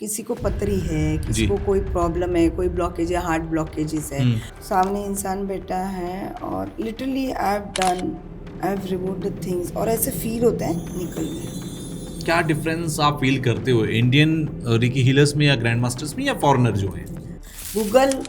किसी को पथरी है, किसी जी। को कोई प्रॉब्लम है, कोई ब्लॉकेज है, हार्ट ब्लॉकेजेस है, हम्म। सामने इंसान बैठा है और literally I have removed the things और ऐसे फील होता है निकल गया। क्या डिफरेंस आप फील करते हो इंडियन रिकी हीलर्स में या ग्रैंड मास्टर्स में या फॉरेनर जो हैं? गूगल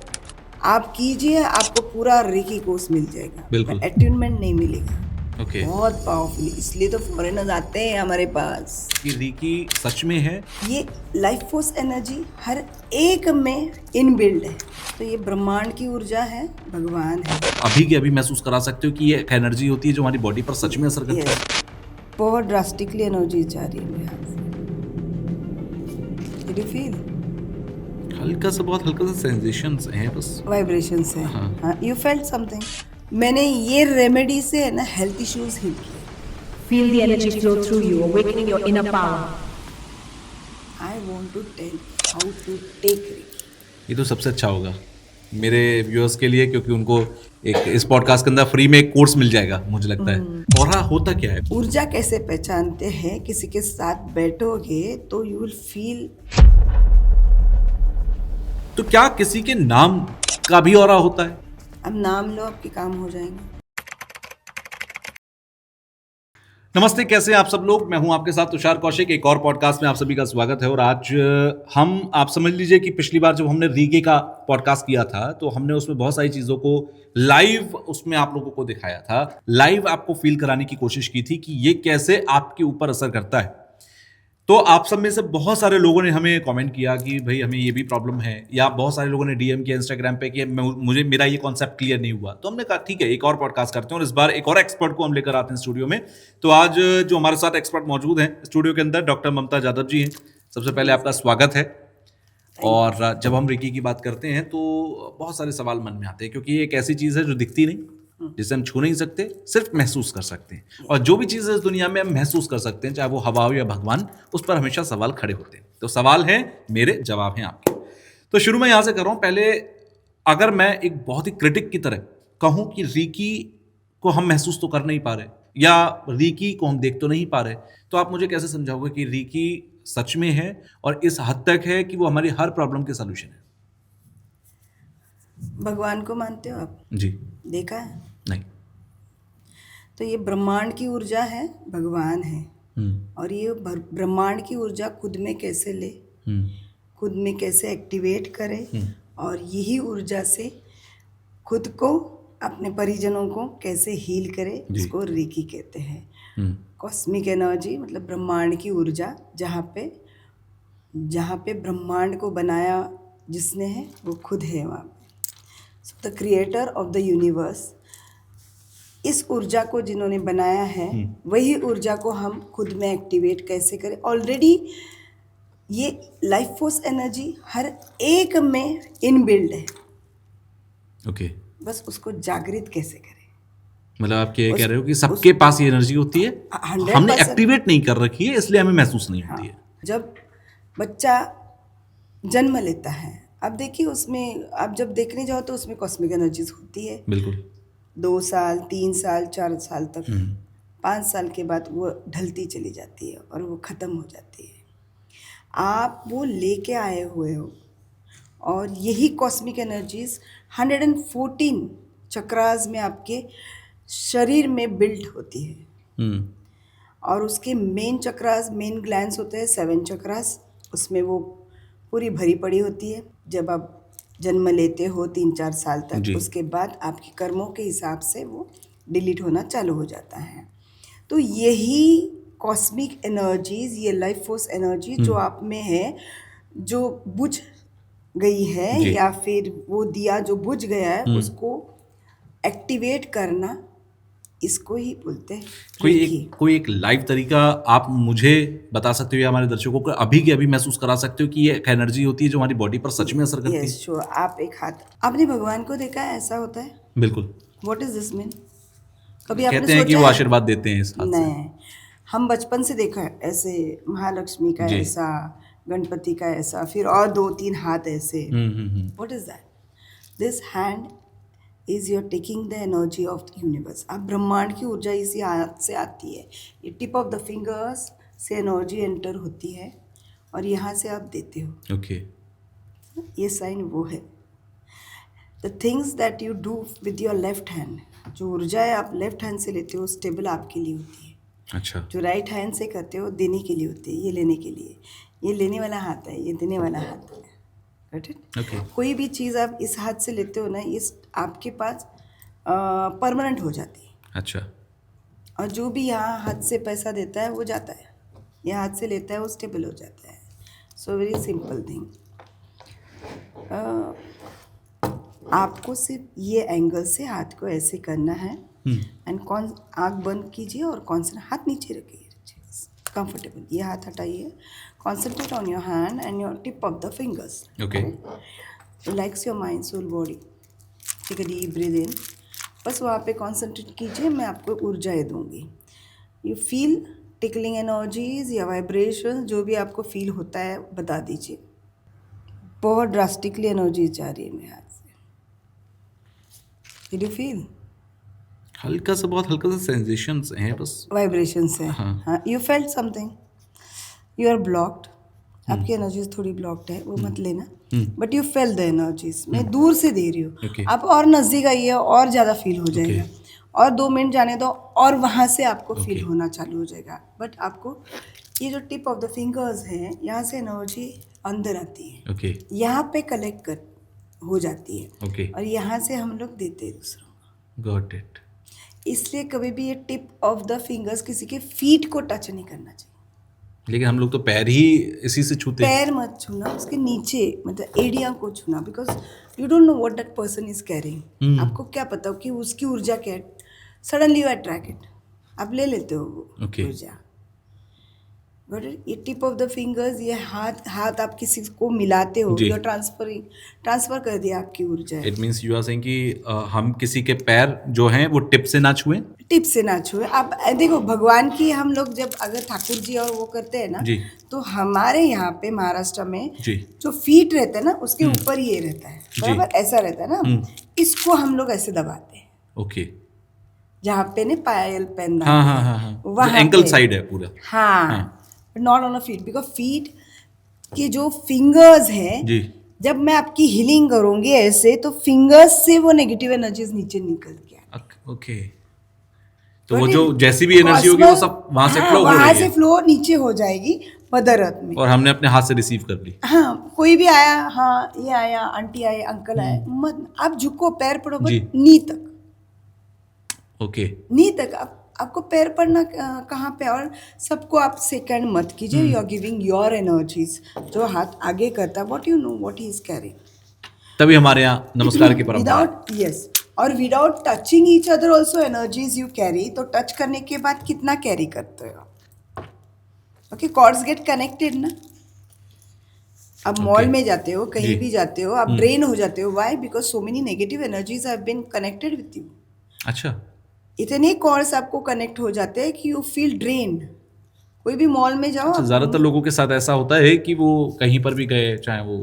आप कीजिए, आपको पूरा रेकी कोर्स मिल जाएगा, बिल्कुल। अटेन्मेंट नहीं मिलेगा। ओके। बहुत पावरफुल, इसलिए तो फॉरेनर्स आते हैं हमारे पास। कि रिकी सच में है? ये लाइफ फोर्स एनर्जी हर एक में इनबिल्ड है। तो ये ब्रह्मांड की ऊर्जा है, भगवान है। अभी के अभी महसूस करा सकते हो कि ये एक एनर्जी होती है जो हमारी बॉडी पर सच में असर करती यस, है? बहुत ड्रास्टिकली एनर्जी जा रही है मेरे हाथ से। Did you feel? हल्का सा, बहुत हल्का सा सेंसेशंस हैं बस। वाइब्रेशंस है। हाँ। हाँ, यू फेल्ट समथिंग। मैंने ये रेमेडी से है ना हेल्थ इश्यूज हील किए। Feel the energy flow through you, awakening your inner power. I want to tell how to take Reiki. ये तो सबसे अच्छा होगा मेरे व्यूअर्स के लिए, क्योंकि उनको एक इस पॉडकास्ट के अंदर फ्री में एक कोर्स मिल जाएगा मुझे लगता है। ऑरा होता क्या है? ऊर्जा कैसे पहचानते हैं? किसी के साथ बैठोगे तो यू विल फील। तो क्या किसी के नाम का भी ऑरा होता है? अब नाम लो, आपके काम हो जाएंगे। नमस्ते, कैसे हैं आप सब लोग? मैं हूं आपके साथ तुषार कौशिक। एक और पॉडकास्ट में आप सभी का स्वागत है। और आज हम, आप समझ लीजिए कि पिछली बार जब हमने रीगे का पॉडकास्ट किया था तो हमने उसमें बहुत सारी चीज़ों को लाइव उसमें आप लोगों को दिखाया था, लाइव आपको फील कराने की कोशिश की थी कि ये कैसे आपके ऊपर असर करता है। तो आप सब में से बहुत सारे लोगों ने हमें कमेंट किया कि भाई हमें ये भी प्रॉब्लम है, या बहुत सारे लोगों ने डीएम किया इंस्टाग्राम पे कि मुझे मेरा ये कॉन्सेप्ट क्लियर नहीं हुआ। तो हमने कहा ठीक है, एक और पॉडकास्ट करते हैं और इस बार एक और एक्सपर्ट को हम लेकर आते हैं स्टूडियो में। तो आज जो हमारे साथ एक्सपर्ट मौजूद हैं स्टूडियो के अंदर, डॉक्टर ममता जादव जी हैं। सबसे पहले आपका स्वागत है। और जब हम रिकी की बात करते हैं तो बहुत सारे सवाल मन में आते हैं, क्योंकि ये एक ऐसी चीज़ है जो दिखती नहीं, जिसे हम छू नहीं सकते, सिर्फ महसूस कर सकते हैं। और जो भी चीज़ इस दुनिया में हम महसूस कर सकते हैं, चाहे वो हवा हो या भगवान, उस पर हमेशा सवाल खड़े होते हैं। तो सवाल हैं मेरे, जवाब हैं आपके। तो शुरू में यहाँ से कर रहा हूँ। पहले अगर मैं एक बहुत ही क्रिटिक की तरह कहूँ कि रीकी को हम महसूस तो कर नहीं पा रहे, या रीकी को हम देख तो नहीं पा रहे, तो आप मुझे कैसे समझाओगे कि रीकी सच में है और इस हद तक है कि वो हमारी हर प्रॉब्लम के सॉल्यूशन है? भगवान को मानते हो आप? जी। देखा है? नहीं। तो ये ब्रह्मांड की ऊर्जा है, भगवान है। हम्म। और ये ब्रह्मांड की ऊर्जा खुद में कैसे ले, हम्म। खुद में कैसे एक्टिवेट करे, हम्म। और यही ऊर्जा से खुद को, अपने परिजनों को कैसे हील करे, जी। इसको रीकी कहते हैं। हम्म। कॉस्मिक एनर्जी मतलब ब्रह्मांड की ऊर्जा, जहाँ पे ब्रह्मांड को बनाया जिसने है वो खुद है वहाँ पे। The creator of the universe, इस ऊर्जा को जिन्होंने बनाया है वही ऊर्जा को हम खुद में एक्टिवेट कैसे करें। ऑलरेडी ये लाइफ फोर्स एनर्जी हर एक में इनबिल्ड है। ओके। बस उसको जागृत कैसे करें। मतलब आप ये कह रहे हो कि सबके पास ये एनर्जी होती है, 100% हमने एक्टिवेट नहीं कर रखी है, इसलिए हमें महसूस नहीं होती है। जब बच्चा जन्म लेता है, अब देखिए उसमें आप जब देखने जाओ तो उसमें कॉस्मिक एनर्जीज होती है। बिल्कुल। 2 साल, 3 साल, 4 साल तक, 5 साल के बाद वो ढलती चली जाती है और वो ख़त्म हो जाती है। आप वो लेके आए हुए हो, और यही कॉस्मिक एनर्जीज 114 चक्रास में आपके शरीर में बिल्ट होती है। और उसके मेन चक्रास, मेन ग्लैंड्स होते हैं 7 चक्रास, उसमें वो पूरी भरी पड़ी होती है। जब आप जन्म लेते हो 3-4 साल तक, उसके बाद आपके कर्मों के हिसाब से वो डिलीट होना चालू हो जाता है। तो यही कॉस्मिक एनर्जीज, ये लाइफ फोर्स एनर्जी जो आप में है, जो बुझ गई है, या फिर वो दिया जो बुझ गया है, उसको एक्टिवेट करना, इसको ही बोलते हैं। कोई एक लाइव तरीका आप मुझे बता सकते हो या हमारे दर्शकों को अभी के अभी महसूस करा सकते हो कि ये एक एनर्जी होती है जो हमारी बॉडी पर सच में असर करती है? Yes, sure. आप एक हाथ, आपने भगवान को देखा है ऐसा होता है? बिल्कुल। What is this mean? कभी आपने कहते हैं कि वो आशीर्वाद देते हैं इस हाथ से। नहीं, हम बचपन से देखा है ऐसे, महालक्ष्मी का ऐसा, गणपति का ऐसा, फिर और 2-3 हाथ ऐसे। What is that? This hand is your taking the energy of the universe. अब ब्रह्मांड की ऊर्जा इसी हाथ से आती है। ये टिप ऑफ द फिंगर्स से एनर्जी एंटर होती है और यहाँ से आप देते हो। ओके ये साइन वो है। The things that you do with your left hand, जो ऊर्जाएं आप लेफ्ट हैंड से लेते हो स्टेबल आपके लिए होती है। अच्छा जो राइट हैंड से करते हो देने के लिए होती है, ये लेने के लिए। ये लेने वाला हाथ है, ये देने वाला हाथ है। Got it? ओके कोई भी चीज़ आप इस हाथ से लेते हो ना, इस आपके पास परमानेंट हो जाती है। अच्छा और जो भी यहाँ हाथ से पैसा देता है वो जाता है, ये हाथ से लेता है वो स्टेबल हो जाता है। So very simple thing. आपको सिर्फ ये एंगल से हाथ को ऐसे करना है एंड कौन आँख बंद कीजिए और हाथ नीचे रखिए कंफर्टेबल। ये हाथ हटाइए, concentrate on your hand and your tip of the fingers. Okay relax your mind soul body. Take a deep breath in. बस वहाँ पे कॉन्सेंट्रेट कीजिए, मैं आपको ऊर्जाएं दूंगी। यू फील टिकलिंग एनर्जीज या वाइब्रेशन, जो भी आपको फील होता है बता दीजिए। बहुत ड्रास्टिकली एनर्जीज जा रही है मेरे हाथ से। Did you feel? हल्का सा, बहुत हल्का सा सेंसेशंस हैं बस। वाइब्रेशंस है। हाँ। हाँ, you felt something, you are blocked. आपकी एनर्जीज थोड़ी ब्लॉक्ड है, वो मत लेना। But you fell the energies. मैं दूर से दे रही हूँ, Okay. आप और नज़दीक आइए और ज़्यादा फील हो जाएगा। और 2 मिनट जाने दो और वहाँ से आपको फील Okay. होना चालू हो जाएगा। बट आपको ये जो टिप ऑफ द फिंगर्स है, यहाँ से एनर्जी अंदर आती है, ओके यहाँ पे कलेक्ट कर हो जाती है ओके और यहाँ से हम लोग देते हैं दूसरों को। Got it. इसलिए कभी भी ये टिप ऑफ द फिंगर्स किसी के फीट को टच नहीं करना चाहिए। लेकिन हम लोग तो पैर ही इसी से छूते हैं। पैर मत छूना, उसके नीचे मतलब एरिया को छूना, because you don't know what that person is carrying. आपको क्या पता कि उसकी ऊर्जा क्या है। सडनली यू अट्रैक्ट इट, आप ले लेते हो वो Okay. ऊर्जा। बट ये टिप ऑफ द फिंगर्स, ये हाथ आप किसी को मिलाते हो, जी। या ट्रांसफर कर दिया आपकी ऊर्जा। It means you are saying कि हम किसी के पैर जो हैं वो टिप से ना छुएं। टिप से ना छुए। आप देखो, भगवान की हम लोग जब अगर ठाकुर जी और वो करते हैं ना, जी। तो हमारे यहाँ पे महाराष्ट्र में जी जो फीट रहता है ना, उसके ऊपर ये रहता है, बराबर ऐसा रहता है ना। इसको हम लोग ऐसे दबाते हैं, ओके जहाँ पे ने पायल पहनना हाँ है, हाँ हाँ हाँ वहाँ एंकल पे। साइड है पूरा। हाँ, not on a feet, because feet के जो फिंगर्स हैं, जी जब मैं आपकी हीलिंग करूंगी ऐसे, तो फिंगर्स से वो नेगेटिव एनर्जीज नीचे निकल के ओके। तो वो जो जैसी भी एनर्जी होगी वो सब वहां से फ्लो हो वहां रही से है फ्लो नीचे हो जाएगी मदर अर्थ में। और हमने अपने हाथ से रिसीव कर ली। हाँ, कोई भी आया, हाँ ये आया, आंटी आए, अंकल आए, मत आप झुको, पैर पड़ो बस जी। नी तक, ओके नी तक। आपको पैर पड़ना कहाँ पे, और सबको आप सेकंड मत कीजिए। You are giving your energies. जो हाथ आगे करता है, what you know what he is carrying. तभी हमारे यहाँ नमस्कार की परंपरा है। विदाउट यस, और without touching each other also energies you carry. तो टच करने के बाद कितना कैरी करते हो? ओके, कॉर्ड्स गेट कनेक्टेड ना। अब मॉल में जाते हो, कहीं जी। भी जाते हो, आप ड्रेन हो जाते हो। Why? Because so many negative energies have been connected with you. अच्छा इतने कॉर्ड्स आपको कनेक्ट हो जाते हैं कि यू फील ड्रेन। कोई भी मॉल में जाओ, अच्छा, ज्यादातर लोगों के साथ ऐसा होता है कि वो कहीं पर भी गए, चाहे वो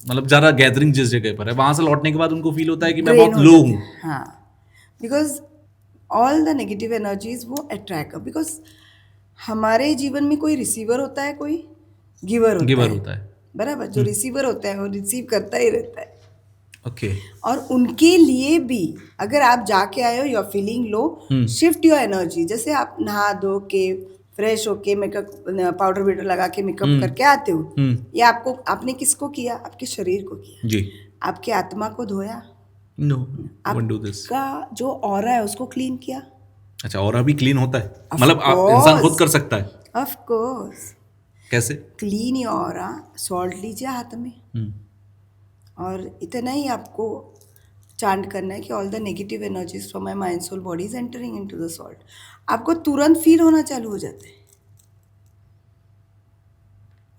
मतलब ज़्यादा गैदरिंग जिस जगह पर है, वहां से लौटने के बाद उनको फील होता है कि मैं drain बहुत हो लो जाते हूँ। हैं। हाँ, because all the negative energies वो अट्रैक्ट, बिकॉज हमारे जीवन में कोई रिसीवर होता है, कोई गिवर होता है। बराबर। जो रिसीवर होता है वो रिसीव करता ही रहता है। ओके और उनके लिए भी, अगर आप जाके आए हो, you are feeling low, shift your energy. जैसे आप नहा धो के फ्रेश होके मेकअप पाउडर वाउडर लगा के मेकअप करके आते हो, ये आपने किसको किया? आपके शरीर को किया। जी। आपके आत्मा को धोया, नो वोंट डू दिस। आपका जो ऑरा है उसको क्लीन किया। अच्छा, और अभी क्लीन होता है? Of मतलब आप course. इंसान खुद कर सकता है? ऑफ कोर्स, कैसे? Clean your aura. सॉल्ट लीजिए हाथ में, और इतना ही आपको चांट करना है कि all the negative energies from my mind soul body is entering into the salt. आपको तुरंत फील होना चालू हो जाता है,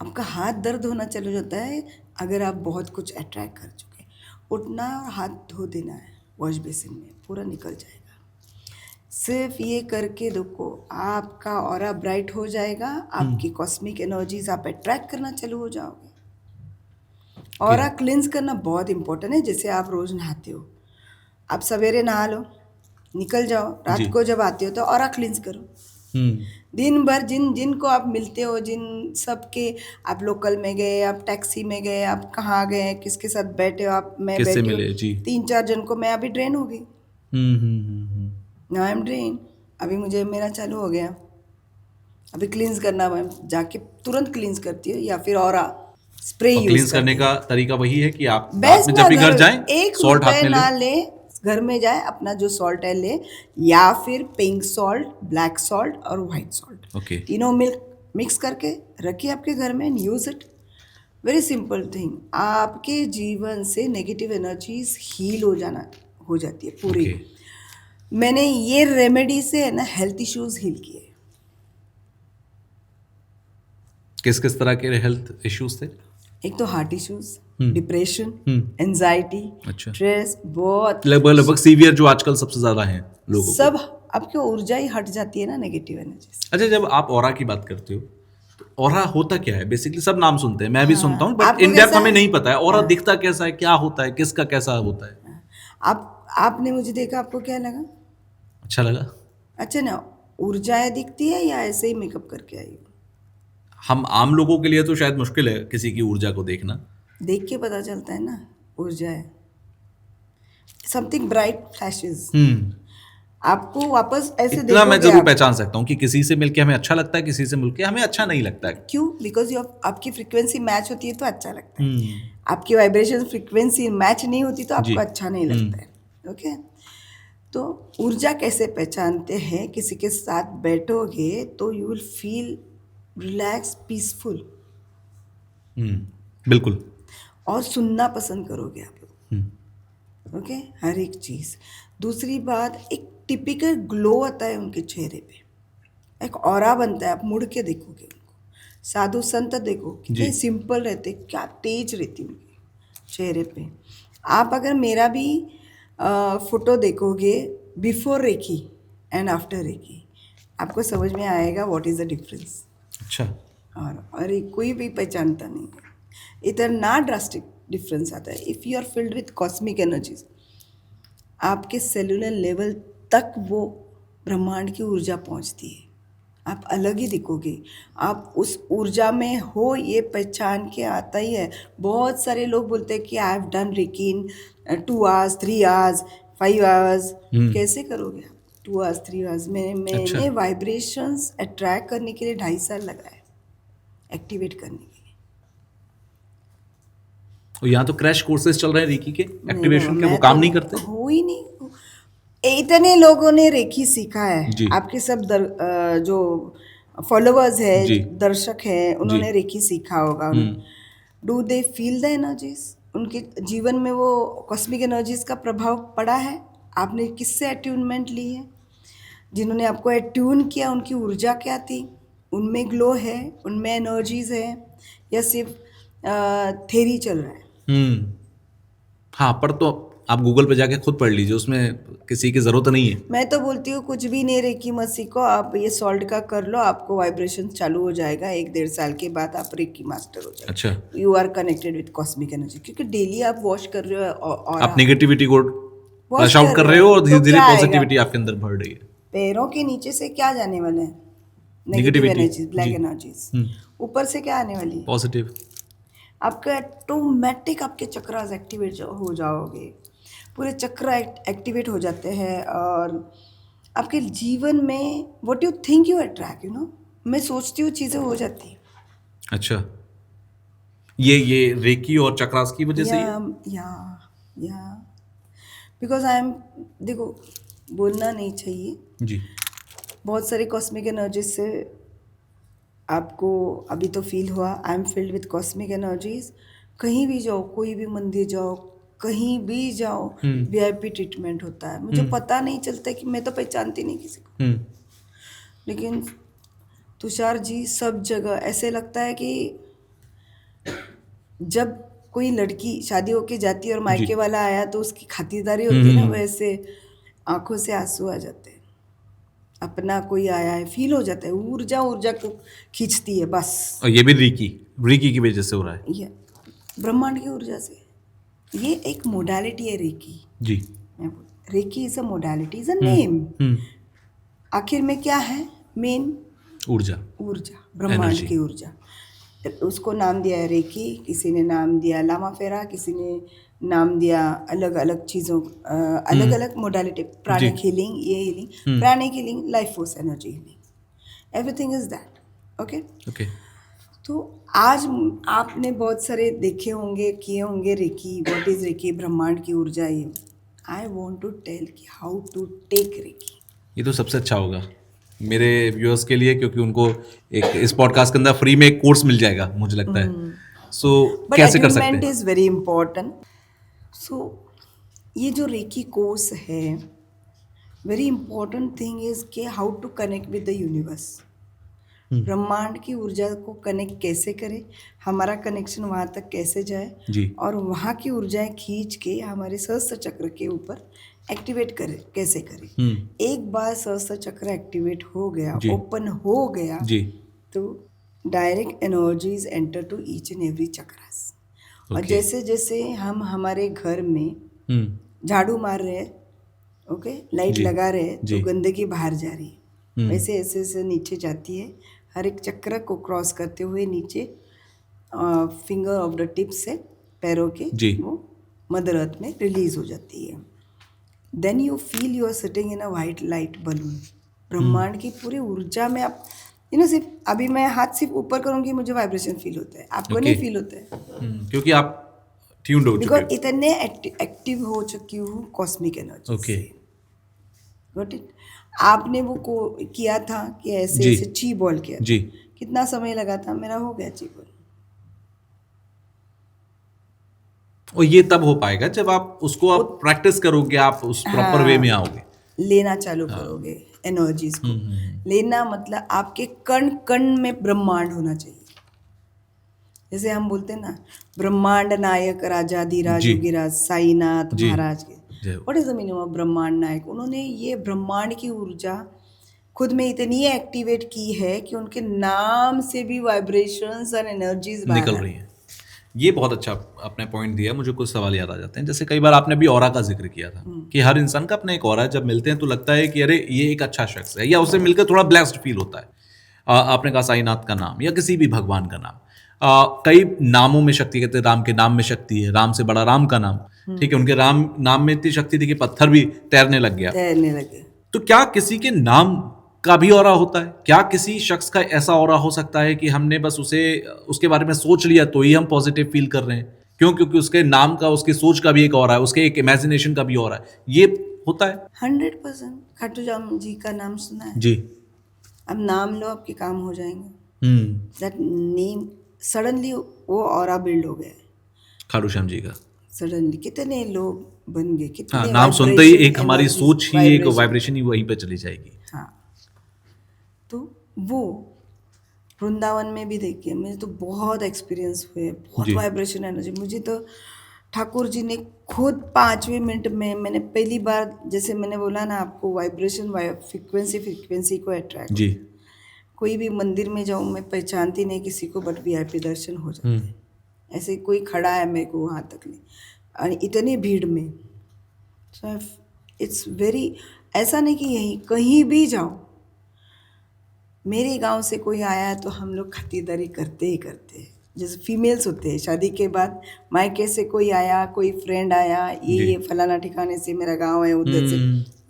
आपका हाथ दर्द होना चालू हो जाता है अगर आप बहुत कुछ अट्रैक्ट कर चुके। उठना और हाथ धो देना है वॉश बेसिन में, पूरा निकल जाएगा। सिर्फ ये करके देखो, आपका ऑरा ब्राइट हो जाएगा, आपकी कॉस्मिक एनर्जीज आप अट्रैक्ट करना चालू हो जाओगे। ऑरा क्लिंस करना बहुत इंपॉर्टेंट है। जैसे आप रोज नहाते हो, आप सवेरे नहा लो, निकल जाओ, रात को जब आते हो तो ऑरा क्लिंस करो। दिन भर जिनको आप मिलते हो, जिन सबके, आप लोकल में गए, आप टैक्सी में गए, आप कहाँ गए, किसके साथ बैठे हो आप, मैं किससे बैठी मिले? जी। 3-4 जन को, मैं अभी ड्रेन हो गई। Now I am drain. अभी मुझे मेरा चालू हो गया, अभी क्लींस करना, मैं जाके तुरंत क्लींस करती हूँ या फिर ऑरा स्प्रे और यूज क्लींस करती करने हूँ। का तरीका वही है कि आप रात बेस्ट में ना, जब भी घर जाएं, 1 सॉल्ट हाथ रुपए में लें। ना ले, घर में जाए अपना जो सॉल्ट है ले, या फिर पिंक सॉल्ट, ब्लैक सॉल्ट और वाइट सॉल्ट, ओके। तीनों मिक्स करके रखिए आपके घर में and use it. Very simple thing, आपके जीवन से नेगेटिव एनर्जीज हील हो जाती है पूरी। ओके। मैंने ये रेमेडी से है ना हेल्थ इश्यूज हील किए। किस किस तरह के हेल्थ इश्यूज थे? एक तो हार्ट इश्यूज, डिप्रेशन, हम्म। एंजाइटी, अच्छा। स्ट्रेस, बहुत लगभग सीवियर जो आजकल सबसे ज्यादा हैं लोगों को। सब आपकी ऊर्जा ही हट जाती है ना नेगेटिव एनर्जी से। अच्छा, जब आप ऑरा की बात करते हो तो ऑरा होता क्या है? बेसिकली सब नाम सुनते हैं, मैं भी सुनता हूँ, बट आपको इन डेप्थ कैसा हमें है? नहीं पता है ऑरा दिखता कैसा है, क्या होता है, किसका कैसा होता है। आपने मुझे देखा, आपको क्या लगा? अच्छा लगा। अच्छा ना, ऊर्जाएं दिखती है या ऐसे ही मेकअप करके आई हो? हम आम लोगों के लिए तो शायद मुश्किल है किसी की ऊर्जा को देखना। देख के पता चलता है ना ऊर्जाएं। समथिंग ब्राइट फ्लैशेस, आपको वापस ऐसे इतना देखोगे मैं जरूर आप। पहचान सकता हूँ कि किसी से मिलके हमें अच्छा लगता है, किसी से मिलके हमें अच्छा नहीं लगता है। क्यों? बिकॉज आपकी फ्रीक्वेंसी मैच होती है तो अच्छा लगता है। आपकी वाइब्रेशन फ्रीक्वेंसी मैच नहीं होती तो जी। आपको अच्छा नहीं लगता है। ओके, तो ऊर्जा कैसे पहचानते हैं? किसी के साथ बैठोगे तो you will feel relax, peaceful, बिल्कुल। और सुनना पसंद करोगे आप लोग। ओके, हर एक चीज़। दूसरी बात, एक टिपिकल ग्लो आता है उनके चेहरे पे, एक ऑरा बनता है, आप मुड़ के देखोगे उनको। साधु संत देखो कितने जी। सिंपल रहते, क्या तेज रहती उनके चेहरे पे। आप अगर मेरा भी फोटो देखोगे before Reiki and after Reiki, आपको समझ में आएगा व्हाट इज़ द डिफरेंस। अच्छा। और ये कोई भी पहचानता नहीं है, इतना ड्रास्टिक डिफरेंस आता है। If you are filled with cosmic energies, आपके सेलुलर लेवल तक वो ब्रह्मांड की ऊर्जा पहुंचती है, आप अलग ही दिखोगे। आप उस ऊर्जा में हो ये पहचान के आता ही है। बहुत सारे लोग बोलते हैं कि I have done Reiki in 2 hours, 3 hours, 5 hours। कैसे करोगे आप 2 hours, 3 hours? मैंने वाइब्रेशंस अट्रैक्ट करने के लिए 2.5 साल लगाए, एक्टिवेट करने के लिए। और यहाँ तो क्रैश कोर्सेज चल रहे हैं रेकी के एक्टिवेशन के, मैं वो काम तो नहीं करते। हो ही नहीं। इतने लोगों ने रेकी सीखा है, जी। आपके सब जो फॉलोअर्स है, जी। दर्शक है, उन्होंने जी। रेकी सीखा होगा। Do they feel the energies? उनके जीवन में वो कॉस्मिक एनर्जीज का प्रभाव पड़ा है? आपने किससे अट्यूनमेंट ली है? जिन्होंने आपको अट्यून किया उनकी ऊर्जा क्या थी? उनमें ग्लो है, उनमें एनर्जीज है, या सिर्फ थेरी चल रहा है? हाँ, पर तो आप गूगल पे जाके खुद पढ़ लीजिए, उसमें किसी की जरूरत नहीं है। मैं तो बोलती हूँ कुछ भी नहीं रेकी मत सीखो, आप ये सॉल्ट का कर लो, आपको वाइब्रेशन चालू हो जाएगा। 1-1.5 साल के बाद आप रेकी मास्टर हो जाएगा। अच्छा। You are connected with cosmic energy, क्योंकि डेली आप वॉश कर रहे हो और आप नेगेटिविटी को Wash फ्लश आउट कर कर रहे रहे हो, हो और धीरे तो धीरे क्या आएगा? पॉजिटिविटी आपके अंदर बढ़ रही है। पैरों के नीचे से क्या जाने वाला है? नेगेटिव Negativity, एनर्जीज, ब्लैक जी। एनर्जीज। ऊपर से क्या आने वाली है? पॉजिटिव। आपका ऑटोमेटिक आपके चक्रास एक्टिवेट हो जाओगे, पूरे चक्र एक्टिवेट हो जाते हैं, और आपके जीवन में what you think you attract, मैं सोचती हूँ चीज़ें हो जाती हैं। अच्छा, ये रेकी और चक्रास की वजह से ही है? या बिकॉज आई एम, देखो बोलना नहीं चाहिए, जी। बहुत सारे कॉस्मिक एनर्जीज से आपको अभी तो फील हुआ, I am field with cosmic energies. कहीं भी जाओ, कोई भी मंदिर जाओ, कहीं भी जाओ, वीआईपी ट्रीटमेंट होता है। मुझे पता नहीं चलता कि मैं तो पहचानती नहीं किसी को, लेकिन तुषार जी सब जगह ऐसे लगता है कि जब कोई लड़की शादी होके जाती है और मायके वाला आया तो उसकी खातिरदारी होती है ना, वैसे आंखों से आंसू आ जाते हैं। अपना कोई आया है, फील हो जाता है, ऊर्जा को खींचती है बस। और ये भी रेकी की वजह से हो रहा है। ये ब्रह्मांड की ऊर्जा से, ये एक मोडालिटी है रेकी। जी। Reiki is a modality, is a name. आखिर में क्या है मेन? ऊर्जा, ऊर्जा, ब्रह्मांड Energy. की ऊर्जा। उसको नाम दिया है रेकी, किसी ने नाम दिया लामा फेरा, किसी ने नाम दिया अलग अलग चीज़ों, अलग अलग मोडालिटी, प्राणिक हीलिंग, ये healing, pranic healing, life force energy healing, everything is that. Okay, okay, तो आज आपने बहुत सारे देखे होंगे, किए होंगे रेकी, व्हाट इज रेकी, ब्रह्मांड की ऊर्जा। ये आई वॉन्ट टू टेल कि हाउ टू टेक रेकी। ये तो सबसे अच्छा होगा मेरे व्यूअर्स के लिए, क्योंकि उनको एक इस पॉडकास्ट के अंदर फ्री में एक कोर्स मिल जाएगा मुझे लगता है। सो बट कैसे कर सकते अटेनमेंट हैं? Is very important. सो ये जो रेकी कोर्स है, वेरी इंपॉर्टेंट थिंग इज कि how to connect with the universe. ब्रह्मांड की ऊर्जा को कनेक्ट कैसे करें, हमारा कनेक्शन वहाँ तक कैसे जाए, जी, और वहाँ की ऊर्जाएं खींच के हमारे सहस्त्र चक्र के ऊपर एक्टिवेट करें, कैसे करें। एक बार सहस्त्र चक्र एक्टिवेट हो गया, जी। ओपन हो गया, जी, तो direct energies enter to each and every chakras. और Okay. जैसे जैसे हम हमारे घर में झाड़ू मार रहे हैं, ओके, लाइट जी, लगा रहे हैं, जी। तो गंदगी बाहर जा रही है, वैसे ऐसे ऐसे नीचे जाती है, हर एक चक्र को क्रॉस करते हुए नीचे फिंगर ऑफ द टिप से पैरों के जी। वो मदर अर्थ में रिलीज हो जाती है। Then you feel you are sitting in a white light balloon. ब्रह्मांड की पूरी ऊर्जा में आप सिर्फ अभी मैं हाथ सिर्फ ऊपर करूंगी, मुझे वाइब्रेशन फील होता है, आपको Okay. नहीं फील होता है, क्योंकि आप ट्यून्ड हो चुके बिकॉज हो। इतने एक्टिव हो चुकी हूँ कॉस्मिक एनर्जी Okay. से। Got it. आपने वो को किया था कि ऐसे जी। ऐसे ची बॉल किया था, जी। कितना समय लगा था, मेरा हो गया ची बॉल। और ये तब हो पाएगा जब आप उसको आप प्रैक्टिस करोगे, आप उस प्रॉपर वे में आओगे। लेना चालू करोगे एनर्जीज को। लेना मतलब आपके कण कण में ब्रह्मांड होना चाहिए। जैसे हम बोलते हैं ना, ब्रह्मांड नायक राजाधिराज जी। योगीराज साईनाथ जी। महाराज के, जय हो। What is the meaning of ब्रह्मांड नायक। उन्होंने ये ब्रह्मांड की ऊर्जा खुद में इतनी एक्टिवेट की है कि उनके नाम से भी वाइब्रेशंस और एनर्जीज निकल रही है। ये बहुत अच्छा आपने पॉइंट दिया। मुझे कुछ सवाल याद आ जाते हैं। जैसे कई बार आपने भी ऑरा का जिक्र किया था कि हर इंसान का अपना एक ऑरा है। जब मिलते हैं तो लगता है कि अरे ये एक अच्छा शख्स है, या उससे मिलकर थोड़ा ब्लेस्ड फील होता है। आपने कहा साईनाथ का नाम या किसी भी भगवान का नाम, कई नामों में शक्ति, कहते हैं राम के नाम में शक्ति है, राम से बड़ा राम का नाम, ठीक है, उनके राम नाम में इतनी शक्ति थी कि पत्थर भी तैरने लग गया। तैरने लगे। तो क्या किसी के नाम का भी ऑरा होता है? क्या किसी शख्स का ऐसा ऑरा हो सकता है कि हमने बस उसे उसके बारे में सोच लिया तो ही हम पॉजिटिव फील कर रहे हैं? क्यों? क्योंकि उसके नाम का, उसकी सोच का भी एक ऑरा है, उसके एक इमेजिनेशन का भी ऑरा है। ये होता है? 100%। खाटू श्याम जी का नाम सुना है? जी। अब नाम लो, आपके काम हो जाएंगे। हम्म। दैट नेम सडनली वो ऑरा बिल्ड हो गया है। खाटू श्याम जी का। सडनली कितने लोग बन गए, कितने हाँ, नाम सुनते ही एक हमारी energy, सोच ही, एक vibration। वाइब्रेशन ही वहीं पे चली जाएगी। हाँ, तो वो वृंदावन में भी देखिए, मुझे तो बहुत एक्सपीरियंस हुए, बहुत जी। Vibration energy. मुझे तो ठाकुर जी ने खुद 5वें मिनट में, मैंने पहली बार, जैसे मैंने बोला ना आपको, वाइब्रेशन फ्रीक्वेंसी को अट्रैक्ट। जी। कोई भी मंदिर में जाऊँ, मैं पहचानती नहीं किसी को, बट वीआईपी दर्शन हो जाते हैं। ऐसे कोई खड़ा है मेरे को वहाँ तक नहीं, और इतनी भीड़ में। सो इट्स वेरी, ऐसा नहीं कि यहीं कहीं भी जाओ, मेरे गांव से कोई आया तो हम लोग खातिरदारी करते ही करते हैं। जैसे फीमेल्स होते हैं, शादी के बाद मायके से कोई आया, कोई फ्रेंड आया, ये फलाना ठिकाने से मेरा गांव है, उधर से,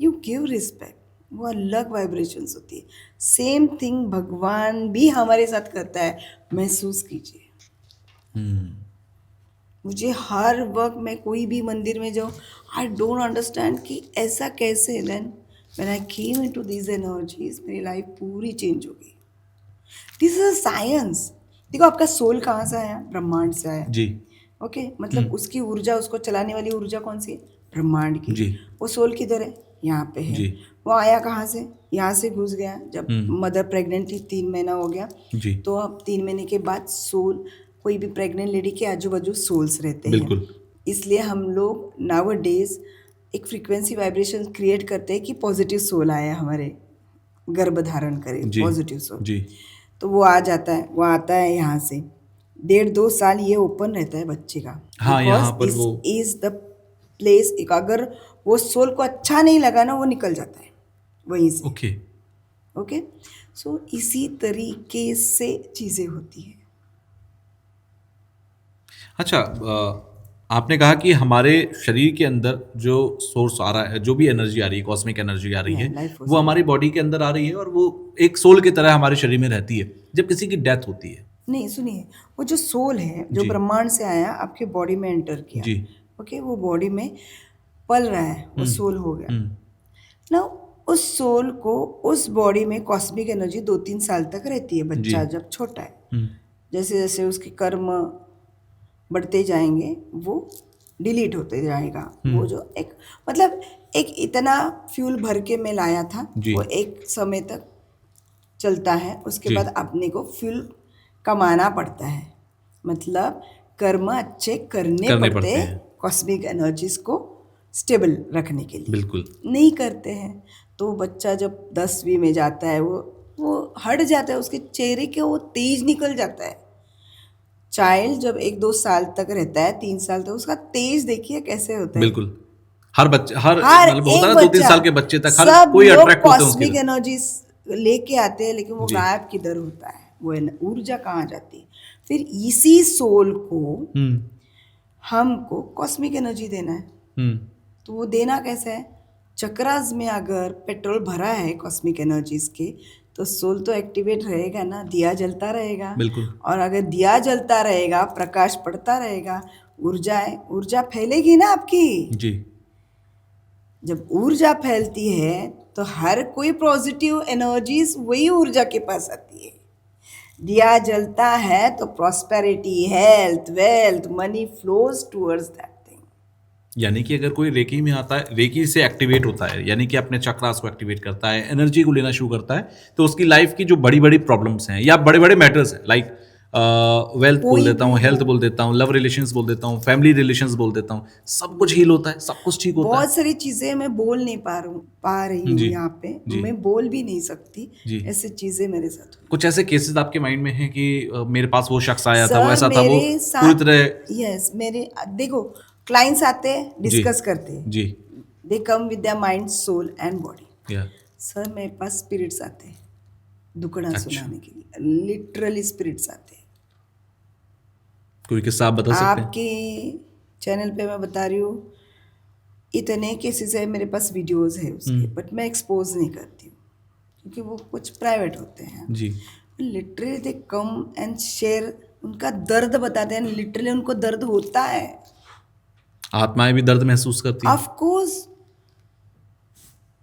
यू गिव रिस्पेक्ट। वो अलग वाइब्रेशंस होती है। सेम थिंग भगवान भी हमारे साथ करता है, महसूस कीजिए। मुझे हर वक्त, मैं कोई भी मंदिर में जाऊँ, आई डोंट अंडरस्टैंड कि ऐसा कैसे। Then when I came into these energies, मेरी लाइफ पूरी चेंज हो गई। This is a science. देखो, आपका सोल कहाँ से आया? ब्रह्मांड से आया। जी। ओके, मतलब उसकी ऊर्जा, उसको चलाने वाली ऊर्जा कौन सी है? ब्रह्मांड की। जी। वो सोल किधर है? यहाँ पे है। जी। वो आया कहाँ से? यहाँ से घुस गया। जब मदर प्रेग्नेंट थी, 3 महीना हो गया, जी। तो अब 3 महीने के बाद सोल, कोई भी प्रेग्नेंट लेडी के आजू बाजू सोल्स रहते हैं। बिल्कुल। इसलिए हम लोग नाउ डेज एक फ्रीक्वेंसी वाइब्रेशन क्रिएट करते हैं कि पॉजिटिव सोल आया, हमारे गर्भ धारण करे, जी। Positive soul. जी। तो वो आ जाता है, वो आता है यहाँ से 1.5-2 साल ये ओपन रहता है बच्चे का। हाँ, यहाँ पर वो इज द प्लेस, अगर वो सोल को अच्छा नहीं लगा ना, वो निकल जाता है वहीं से। ओके। ओके, सो इसी तरीके से चीज़ें होती है। अच्छा, आपने कहा कि हमारे शरीर के अंदर जो सोर्स आ रहा है, जो भी एनर्जी आ रही है, कॉस्मिक एनर्जी आ रही Yeah, है, life force वो हमारी बॉडी के अंदर आ रही है और वो एक सोल की तरह हमारे शरीर में रहती है जब किसी की डेथ होती है। नहीं, सुनिए, वो जो सोल है जो जी। ब्रह्मांड से आया आपके बॉडी में एंटर किया, जी। ओके, वो बॉडी में पल रहा है, वो सोल हो गया ना। उस सोल को उस बॉडी में कॉस्मिक एनर्जी 2-3 साल तक रहती है, बच्चा जी। जब छोटा है। जैसे जैसे उसके कर्म बढ़ते जाएंगे वो डिलीट होते जाएगा। वो जो एक मतलब एक इतना फ्यूल भर के मैं लाया था, जी। वो एक समय तक चलता है, उसके जी। बाद अपने को फ्यूल कमाना पड़ता है। मतलब कर्म अच्छे करने पड़ते हैं। कॉस्मिक एनर्जीज को स्टेबल रखने के लिए। बिल्कुल। नहीं करते हैं तो बच्चा जब 10वीं में जाता है वो हट जाता है, उसके चेहरे के वो तेज निकल जाता है। चाइल्ड जब 1-2 साल तक रहता है, 3 साल तक, उसका तेज देखिए कैसे होता है। बिल्कुल। हर बच्चे, हर हर मतलब होता है एक ना, 2-3 बच्चा, साल के बच्चे तक हर सब कोई लोग अट्रैक्ट होते हैं उसकी कॉस्मिक तरफ। एनर्जीज लेके आते हैं, लेकिन वो जी। गायब किधर होता है, वो ऊर्जा कहाँ जाती है। फिर इसी सोल को हमको कॉस्मिक एनर्जी देना है। तो वो देना कैसे है? चक्रास में अगर पेट्रोल भरा है कॉस्मिक एनर्जीज के, तो सोल तो एक्टिवेट रहेगा ना, दिया जलता रहेगा। बिल्कुल। और अगर दिया जलता रहेगा, प्रकाश पड़ता रहेगा, ऊर्जा फैलेगी ना आपकी। जी। जब ऊर्जा फैलती है तो हर कोई पॉजिटिव एनर्जीज वही ऊर्जा के पास आती है। दिया जलता है तो prosperity, health, wealth, money flows towards that thing. यानी कि अगर कोई रेकी में आता है, रेकी से एक्टिवेट होता है, यानी कि अपने चक्रास को एक्टिवेट करता है, एनर्जी को लेना शुरू करता है, तो उसकी लाइफ की जो बड़ी बड़ी प्रॉब्लम्स हैं या बड़े बड़े मैटर्स हैं, लाइक वेल्थ बोल कोई देता भी हूँ, हेल्थ हो। बोल देता हूँ, लव रिलेशंस बोल देता हूँ, फैमिली रिलेशंस बोल देता हूँ, सब कुछ हील होता है, सब कुछ ठीक होता बहुत सारी चीजें मैं बोल नहीं पा रही हूँ जी। यहाँ पे, जी। मैं बोल भी नहीं सकती। जी। ऐसी चीजें मेरे साथ हुई। कुछ ऐसे केसेस आपके माइंड में हैं कि मेरे पास वो शख्स आया था, वो सर ऐसा था, वो मेरे पूरी साथ, तरह। यस, मेरे देखो क्लाइंट्स आते हैं, जी। डिस्कस करते हैं, जी। They come with their mind, soul and body. या सर मेरे पास स्पिरिट्स आते हैं दुखड़ा अच्छा। सुनाने के लिए, लिटरली स्पिरिट्स आते हैं। कोई किस्सा आप बता सकते हैं? आपके चैनल पे मैं बता रही हूँ, इतने केसेस है मेरे पास, वीडियोस है उसके, बट मैं एक्सपोज नहीं करती हूँ क्योंकि वो कुछ प्राइवेट होते हैं। जी। Literally they come and share, उनका दर्द बताते हैं, लिटरली उनको दर्द होता है। आत्माएं भी दर्द महसूस करती हैं।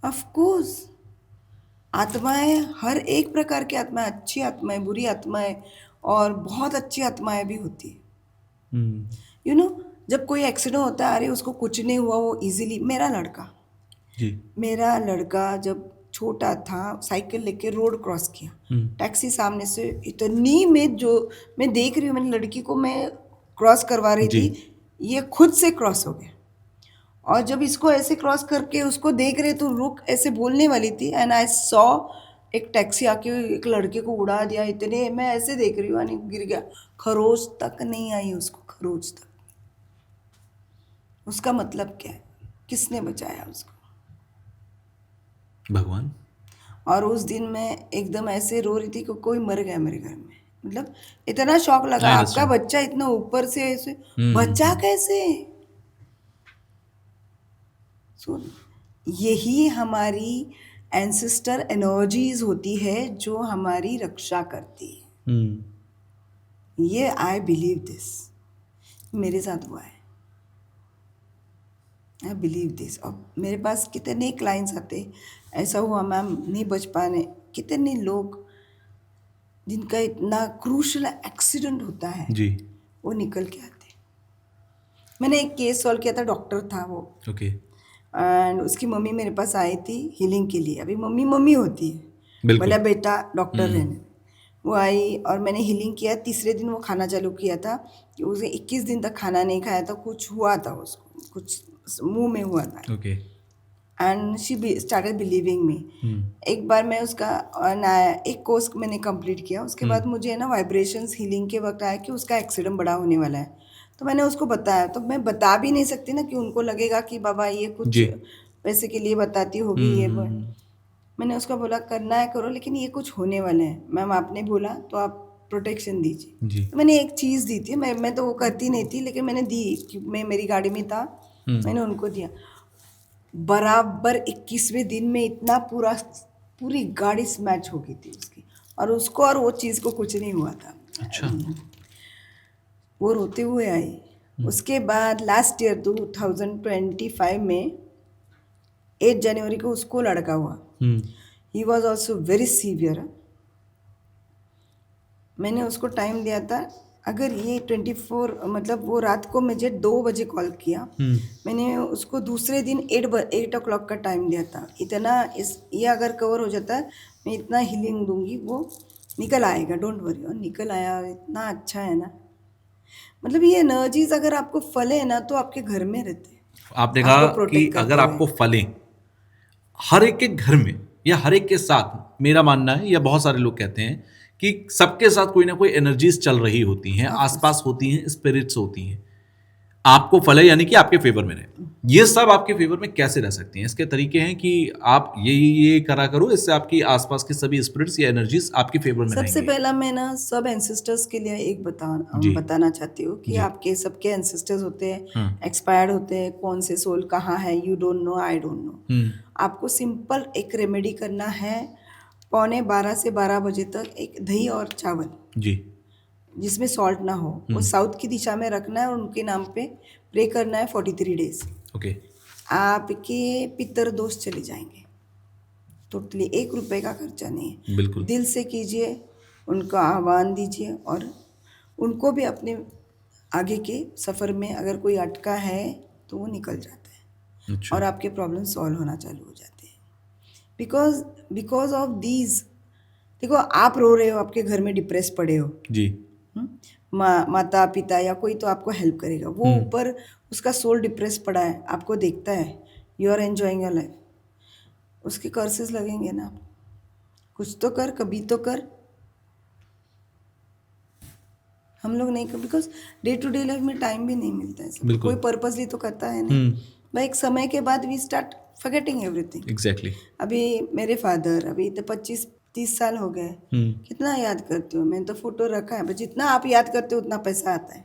ऑफ कोर्स आत्माएं, हर एक प्रकार की आत्माएं, अच्छी आत्माएं, बुरी आत्माएं और बहुत अच्छी आत्माएं भी होती है। यू नो, जब कोई एक्सीडेंट होता है, अरे उसको कुछ नहीं हुआ, वो इजीली, मेरा लड़का जब छोटा था साइकिल लेके रोड क्रॉस किया, टैक्सी सामने से इतनी मैं देख रही हूँ, मेरी लड़की को मैं क्रॉस करवा रही जी। थी, ये खुद से क्रॉस हो गया। और जब इसको ऐसे क्रॉस करके उसको देख रहे तो रुक ऐसे बोलने वाली थी, एंड आई सॉ एक टैक्सी आके एक लड़के को उड़ा दिया। इतने मैं ऐसे देख रही हूँ, यानी गिर गया, खरोच तक नहीं आई उसको, खरोच तक। उसका मतलब क्या है? किसने बचाया उसको? भगवान। और उस दिन मैं एकदम ऐसे रो रही थी कि कोई मर गया मेरे घर में। मतलब इतना शौक लगा, I आपका understand. बच्चा इतना ऊपर से ऐसे बच्चा कैसे? सो यही हमारी एंसेस्टर एनर्जीज होती है जो हमारी रक्षा करती है। ये आई बिलीव दिस, मेरे साथ हुआ है, आई बिलीव दिस। और मेरे पास कितने क्लाइंट्स आते, ऐसा हुआ मैम नहीं बच पाने, कितने लोग जिनका इतना क्रूशल एक्सीडेंट होता है जी। वो निकल के आते। मैंने एक केस सॉल्व किया था, डॉक्टर था वो, ओके। एंड उसकी मम्मी मेरे पास आई थी हीलिंग के लिए। अभी मम्मी होती है, बिल्कुल। बोला बेटा डॉक्टर रहने। वो आई और मैंने हीलिंग किया। तीसरे दिन वो खाना चालू किया था कि उसे 21 दिन तक खाना नहीं खाया था, कुछ हुआ था उसको, कुछ मुंह में हुआ था। Okay. And she started believing मी। एक बार मैं उसका एक कोर्स मैंने कंप्लीट किया, उसके बाद मुझे ना वाइब्रेशंस हीलिंग के वक्त आया कि उसका एक्सीडेंट बड़ा होने वाला है। तो मैंने उसको बताया, तो मैं बता भी नहीं सकती ना कि उनको लगेगा कि बाबा ये कुछ जी। पैसे के लिए बताती होगी ये वो। मैंने उसको बोला करना है करो, लेकिन ये कुछ होने वाला है मैम, आपने बोला तो आप प्रोटेक्शन दीजिए। जी। तो मैंने एक चीज़ दी थी, मैं तो वो करती नहीं थी, लेकिन मैंने दी कि मैं मेरी गाड़ी में था, मैंने उनको दिया। बराबर 21वें दिन में इतना पूरी गाड़ी स्मैच हो गई थी उसकी, और उसको और वो चीज़ को कुछ नहीं हुआ था। अच्छा। वो रोते हुए आई। उसके बाद लास्ट ईयर 2025 में 8 जनवरी को उसको लड़का हुआ। He was also very severe. मैंने उसको टाइम दिया था, अगर ये 24 मतलब वो रात को मुझे 2 बजे कॉल किया, मैंने उसको दूसरे दिन 8 o'clock का टाइम दिया था। इतना ये अगर कवर हो जाता है, मैं इतना हीलिंग दूंगी, वो निकल आएगा, डोंट वरी। और निकल आया, इतना अच्छा है ना। मतलब ये एनर्जीज अगर आपको फले ना तो आपके घर में रहते हैं। आपने आपको कहा कि protect करते अगर हुए। आपको फलें, हर एक के घर में या हर एक के साथ, मेरा मानना है या बहुत सारे लोग कहते हैं कि सबके साथ कोई ना कोई एनर्जीज चल रही होती हैं, आसपास होती हैं, स्पिरिट्स होती हैं। आपको फले यानी कि आपके फेवर में रहे। ये सब आपके फेवर में कैसे रह सकती हैं? इसके तरीके हैं कि आप ये करा करो, इससे आपकी आसपास के सभी स्पिरिट्स या एनर्जीज आपके फेवर में सबसे रहेंगे। पहला मैं ना सब एंसेस्टर्स के लिए एक जी। बताना चाहती हूँ कि जी। आपके सबके एंसेस्टर्स होते हैं, एक्सपायर्ड होते हैं, कौन से सोल कहाँ है, you don't know, I don't know. आपको सिंपल एक रेमेडी करना है, 11:15 से 12 बजे तक एक दही और चावल जी। जिसमें सॉल्ट ना हो, वो साउथ की दिशा में रखना है और उनके नाम पे प्रे करना है 43 डेज। ओके। आपके पितर दोष चले जाएंगे टोटली। 1 रुपए का खर्चा नहीं है। बिल्कुल। दिल से कीजिए, उनका आह्वान दीजिए, और उनको भी अपने आगे के सफ़र में अगर कोई अटका है तो वो निकल जाता है। अच्छा। और आपके प्रॉब्लम सॉल्व होना चालू हो जाते हैं। बिकॉज ऑफ दीज, देखो आप रो रहे हो, आपके घर में डिप्रेस पड़े हो, जी। माता पिता या कोई तो आपको हेल्प करेगा। वो ऊपर उसका सोल डिप्रेस पड़ा है, आपको देखता है, you are enjoying your life, उसके कर्सेस लगेंगे ना। कुछ तो कर, कभी तो कर। हम लोग नहीं कर, because day to day life में टाइम भी नहीं मिलता है सब। बिल्कुल। कोई पर्पसली तो करता है नहीं। भाई एक समय के बाद we start forgetting everything. Exactly. अभी मेरे फादर अभी तो 25-30 साल हो गए, कितना याद करते हो। मैंने तो फोटो रखा है, बस जितना आप याद करते हो उतना पैसा आता है।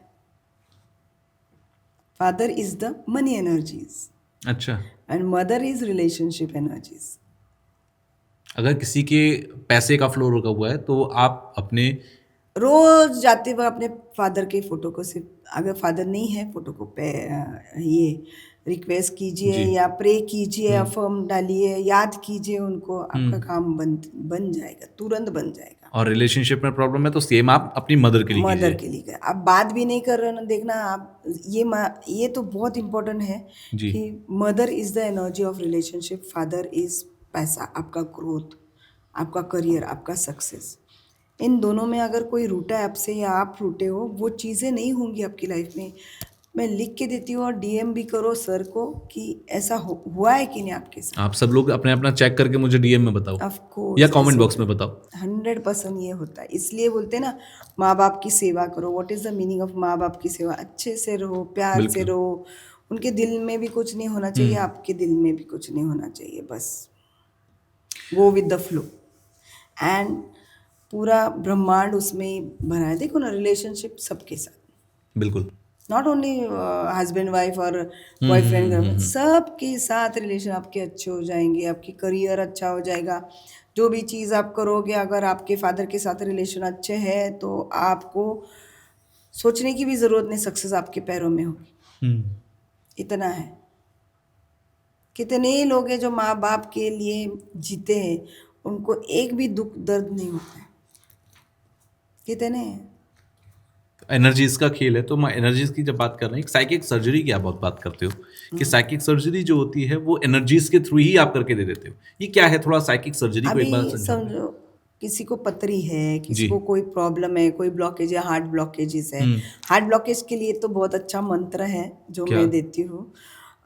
Father is the money energies अच्छा। And mother is relationship energies. अगर किसी के पैसे का फ्लो रुका हुआ है तो आप अपने रोज जाते हुए अपने फादर के फोटो को, सिर्फ अगर फादर नहीं है फोटो को ये रिक्वेस्ट कीजिए जी। या प्रे कीजिए, अफर्म डालिए, याद कीजिए उनको, आपका काम बन जाएगा, तुरंत बन जाएगा। और रिलेशनशिप में प्रॉब्लम है तो सेम आप अपनी मदर के लिए मदर कीजिए। के लिए आप बात भी नहीं कर रहे हो ना, देखना आप ये तो बहुत इम्पोर्टेंट है जी। कि mother is the energy of relationship, father is पैसा, आपका ग्रोथ, आपका करियर, आपका सक्सेस। इन दोनों में अगर कोई रूठा है आपसे या आप रूठे हो, वो चीज़ें नहीं होंगी आपकी लाइफ में। मैं लिख के देती हूँ और डीएम भी करो सर को कि ऐसा हुआ है कि नहीं आपके साथ। आप सब लोग अपने अपना चेक करके मुझे डीएम में बताओ ऑफ कोर्स या कमेंट बॉक्स में बताओ। 100% ये होता है। इसलिए बोलते हैं ना, माँ बाप की सेवा करो। What is the meaning of माँ बाप की सेवा? अच्छे से रहो, प्यार से रहो, उनके दिल में भी कुछ नहीं होना चाहिए, आपके दिल में भी कुछ नहीं होना चाहिए, बस go with the flow. And पूरा ब्रह्मांड उसमें ही भरा है। देखो ना, रिलेशनशिप सबके साथ, बिल्कुल। नॉट ओनली हस्बैंड वाइफ और बॉयफ्रेंड गर्लफ्रेंड, सबके साथ रिलेशन आपके अच्छे हो जाएंगे, आपकी करियर अच्छा हो जाएगा। जो भी चीज़ आप करोगे, अगर आपके फादर के साथ रिलेशन अच्छे हैं तो आपको सोचने की भी ज़रूरत नहीं, सक्सेस आपके पैरों में होगी। इतना है। कितने लोग हैं जो माँ बाप के लिए जीते हैं, उनको एक भी दुख दर्द नहीं होता है। कितने हैं? एनर्जीज का खेल है, तो मैं एनर्जीज की जब बात कर रहे हैं, साइकिक सर्जरी की आप बहुत बात करते हो कि साइकिक सर्जरी जो होती है वो एनर्जीज के थ्रू ही आप करके दे देते हो। ये क्या है, थोड़ा साइकिक सर्जरी को एक बार अभी समझाओ। समझो, किसी को पथरी है, किसी जी। को कोई प्रॉब्लम है, कोई ब्लॉकेज है, हार्ट ब्लॉकेजेस है। हार्ट ब्लॉकेज के लिए तो बहुत अच्छा मंत्र है जो क्या? मैं देती हूँ।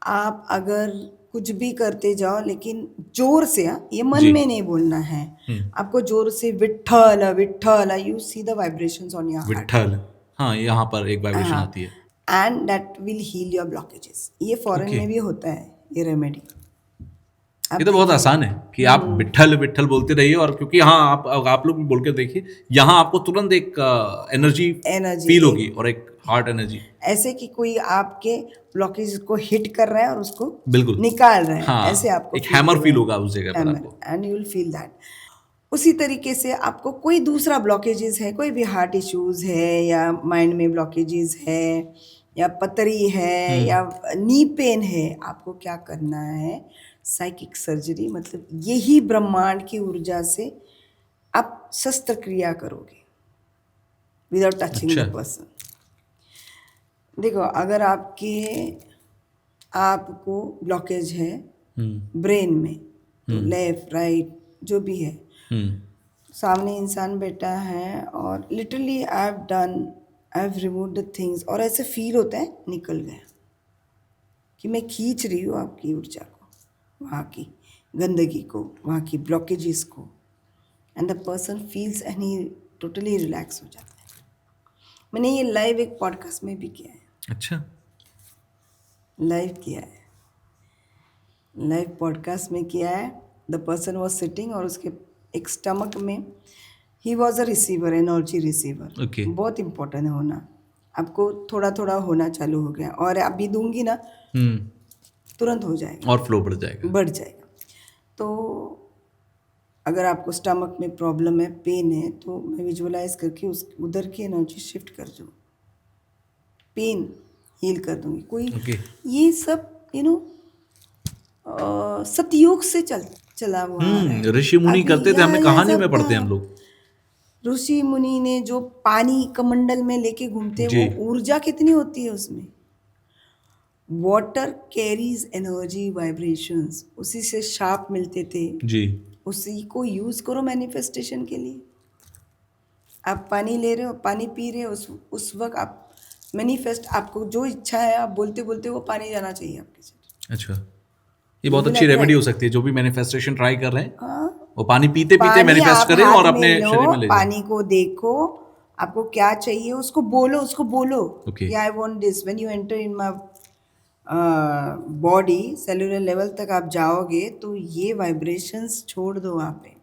आप अगर कुछ भी करते जाओ, लेकिन जोर से, ये मन जी। में नहीं बोलना है, आपको जोर से Vitthal Vitthal, you see the vibrations on your heart, Vitthal, हाँ, यहाँ पर एक वाइब्रेशन आती है। And that will heal your blockages. ये फॉरेन Okay. में भी होता है ये रेमेडी। ये तो बहुत आसान है कि आप विट्ठल विट्ठल बोलते रहिए, और क्योंकि हाँ आप लोग भी बोल के देखिए, यहाँ आपको तुरंत एक एनर्जी एनर्जी फील होगी, और एक हार्ट एनर्जी। ऐसे कि कोई आपके ब्लॉकेज को हिट कर रहा है और उसको बिल्कुल निकाल रहा है, हाँ, ऐसे आपको एक हैमर फील होगा उस जगह पर हैमर, आपको। And you will feel that. उसी तरीके से आपको कोई दूसरा ब्लॉकेजेस है, कोई भी हार्ट इश्यूज है, या माइंड में ब्लॉकेजेस है, या पतरी है, या नी पेन है, आपको क्या करना है, साइकिक सर्जरी, मतलब यही ब्रह्मांड की ऊर्जा से आप शस्त्र क्रिया करोगे विदाउट टचिंग द अच्छा। पर्सन। देखो, अगर आपको ब्लॉकेज है ब्रेन में, तो लेफ्ट राइट जो भी है, सामने इंसान बैठा है और literally I have removed the things, और ऐसे फील होता है निकल गया, कि मैं खींच रही हूँ आपकी ऊर्जा को, वहाँ की गंदगी को, वहाँ की ब्लॉकेजेस को, and the person feels and he totally relax हो जाता है। मैंने ये लाइव एक पॉडकास्ट में भी किया है, अच्छा, लाइव किया है, लाइव पॉडकास्ट में किया है। द पर्सन वॉज सिटिंग और उसके एक स्टमक में, he was a receiver, energy receiver. Okay. बहुत इंपॉर्टेंट है होना, आपको थोड़ा थोड़ा होना चालू हो गया, और अभी दूंगी ना तुरंत हो जाएगा और फ्लो बढ़ जाएगा। बढ़ जाएगा। तो अगर आपको स्टमक में प्रॉब्लम है, पेन है, तो मैं विजुअलाइज करके उधर की एनर्जी शिफ्ट कर दूँ, पेन हील कर दूंगी। कोई Okay. ये सब सतयुग से चला हुआ आ रहा है। ऋषि मुनि अभी करते थे, हमने या कहानी में सब पढ़ते हैं हम लोग। ऋषि मुनि ने जो पानी कमंडल में लेके घूमते हैं, जी। वो ऊर्जा कितनी होती है उसमें। वाटर कैरीज एनर्जी वाइब्रेशंस, उसी से शाप मिलते थे, जी, उसी को यूज करो मैनिफेस्टेशन के लिए। आप पानी ले रहे हो, पानी पी रहे हो, उस वक्त आप मैनिफेस्ट, आपको जो इच्छा है, आप बोलते बोलते वो पानी जाना चाहिए आपके से। अच्छा, ये बहुत अच्छी रेमेडी हो सकती है। जो भी मैनिफेस्टेशन ट्राई कर रहे हैं, हाँ, वो पानी पीते पीते पानी मैनिफेस्ट आप करें हाथ और में अपने लो, शरीर में ले जाएं। पानी को देखो, आपको क्या चाहिए उसको बोलो Okay. कि I want this. When you enter in my body, cellular level तक आप जाओगे, तो ये वाइब्रेशंस छोड़ दो, वहाँ पे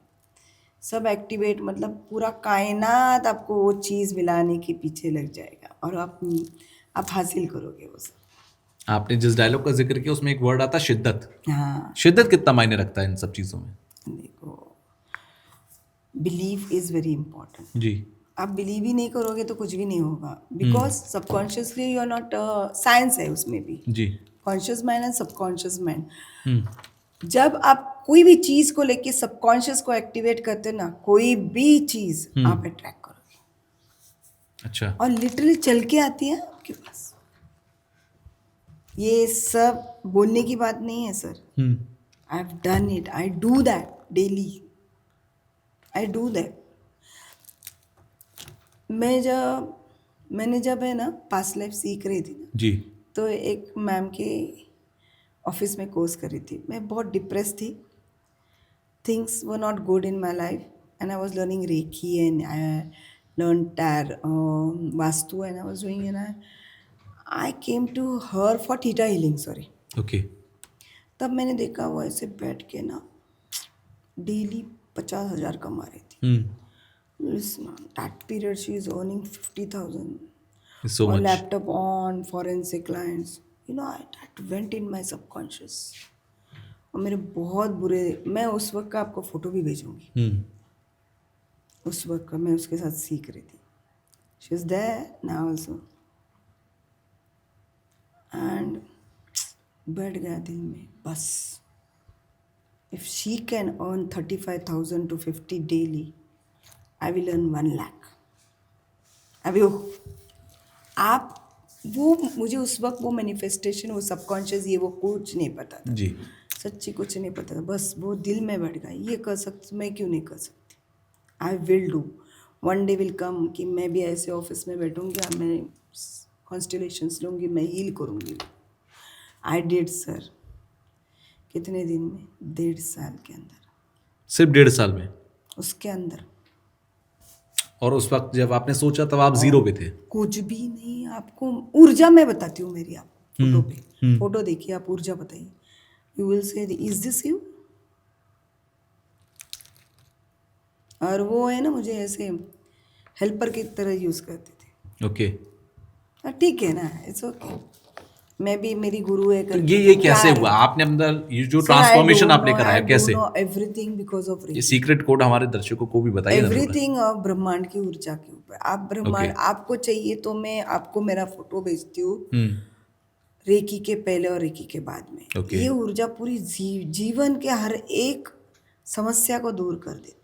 सब एक्टिवेट, मतलब पूरा कायनात आपको वो चीज़ मिलाने के पीछे लग जाएगा, और आप हासिल करोगे वो सब। आपने जिस डायलॉग का जिक्र किया, उसमें एक वर्ड आता है शिद्दत। हाँ, शिद्दत कितना मायने रखता है इन सब चीज़ों में? देखो, बिलीव इज़ वेरी इंपॉर्टेंट। जी, आप बिलीव ही नहीं करोगे तो कुछ भी नहीं होगा, because subconsciously you are not, science है उसमें भी, जी, conscious mind and subconscious mind. जब आप कोई भी चीज को लेके सबकॉन्शियस को एक्टिवेट करते हैं ना, कोई भी चीज आप अट्रैक्ट करोगे, अच्छा, और लिटरली चल के आती है आपके पास। ये सब बोलने की बात नहीं है sir, I have done it, I do that daily, I do that. मैंने जब है ना पास्ट लाइफ सीख रही थी ना, जी, तो एक मैम के ऑफिस में कोर्स कर रही थी। मैं बहुत डिप्रेस थी, things were not good in my life, and I was learning Reiki, and I learn tarot vastu, and I was doing, and I came to her for theta healing, sorry. Okay, तब मैंने देखा वो ऐसे बैठ के ना daily 50,000 कमा रही थी। Listen, that period she is earning 50,000 so on much. laptop, on forensic clients. That went in my subconscious. और मेरे बहुत बुरे, मैं उस वक्त का आपको फोटो भी भेजूंगी, उस वक्त का मैं उसके साथ सीख रही थी। She is there now also. And बैठ गया दिल में, बस if she can earn 35,000 to 50 daily, I will earn 1 lakh. अभी आप वो, मुझे उस वक्त वो मैनिफेस्टेशन, वो सबकॉन्शियस, ये वो कुछ नहीं पता था जी, सच्ची कुछ नहीं पता था, बस वो दिल में बैठ गया, ये कर सकती, मैं क्यों नहीं कर सकती, I will do, one day will come कि मैं भी ऐसे ऑफिस में बैठूंगी और मैं कॉन्स्टलेशंस लूँगी, मैं हील करूँगी। I did sir. कितने दिन में? 1.5 साल के अंदर, सिर्फ 1.5 साल में? उसके अंदर। और उस वक्त जब आपने सोचा तब आप जीरो पे थे? कुछ भी नहीं, आपको ऊर्जा मैं बताती हूँ मेरी, आप फोटो पे, फोटो देखिए, आप ऊर्जा बताइए, you will say is this you, और वो है ना मुझे ऐसे हेल्पर की तरह यूज़ करते थे। ओके। ठीक है ना, इट्स ओके। मैं भी, मेरी गुरु है तो करके ये तो कैसे क्या हुआ है? आपने अंदर ये जो सर आई ट्रांसफॉर्मेशन डोंट आपने नो, कराया आई डू कैसे? नो एवरीथिंग बिकॉज ऑफ ये रेकी। सीक्रेट कोड हमारे दर्शकों को भी बताइए ना थोड़ा। एवरीथिंग ऑफ ब्रह्मांड की ऊर्जा के ऊपर। आप ओके। ब्रह्मांड, आपको चाहिए तो मैं आपको मेरा फोटो भेजती हूँ हम्म। रेकी के पहले और रेकी के बाद में। ओके। ये ऊर्जा पूरी जीवन के हर एक समस्या को दूर कर देती है।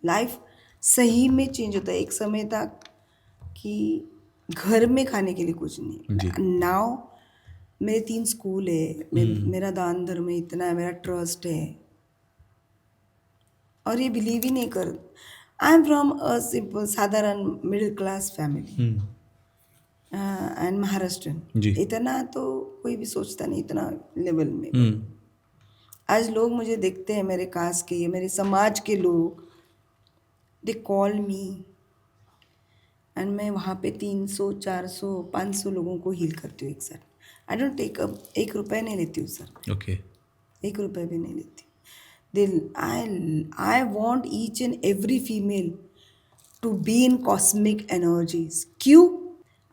लाइफ सही में चेंज होता है। एक समय तक कि घर में खाने के लिए कुछ जी। नहीं, नाउ मेरे 3 स्कूल है, मेरा दान धर्म है, इतना है, मेरा ट्रस्ट है। और ये बिलीव ही नहीं कर। I am from a simple साधारण middle class family and Maharashtrian. जी। इतना तो कोई भी सोचता नहीं, इतना लेवल में। हम्म। आज लोग मुझे देखते हैं, मेरे कास्ट के, मेरे समाज के लोग, दे कॉल मी, एंड मैं वहाँ पे 300 400 500 लोगों को हील करती हूँ एक साथ। आई डोंट टेक अप, 1 रुपये नहीं लेती हूँ सर, ओके। 1 रुपये भी नहीं लेती। दिल I want each and every female to be in cosmic energies. क्यों?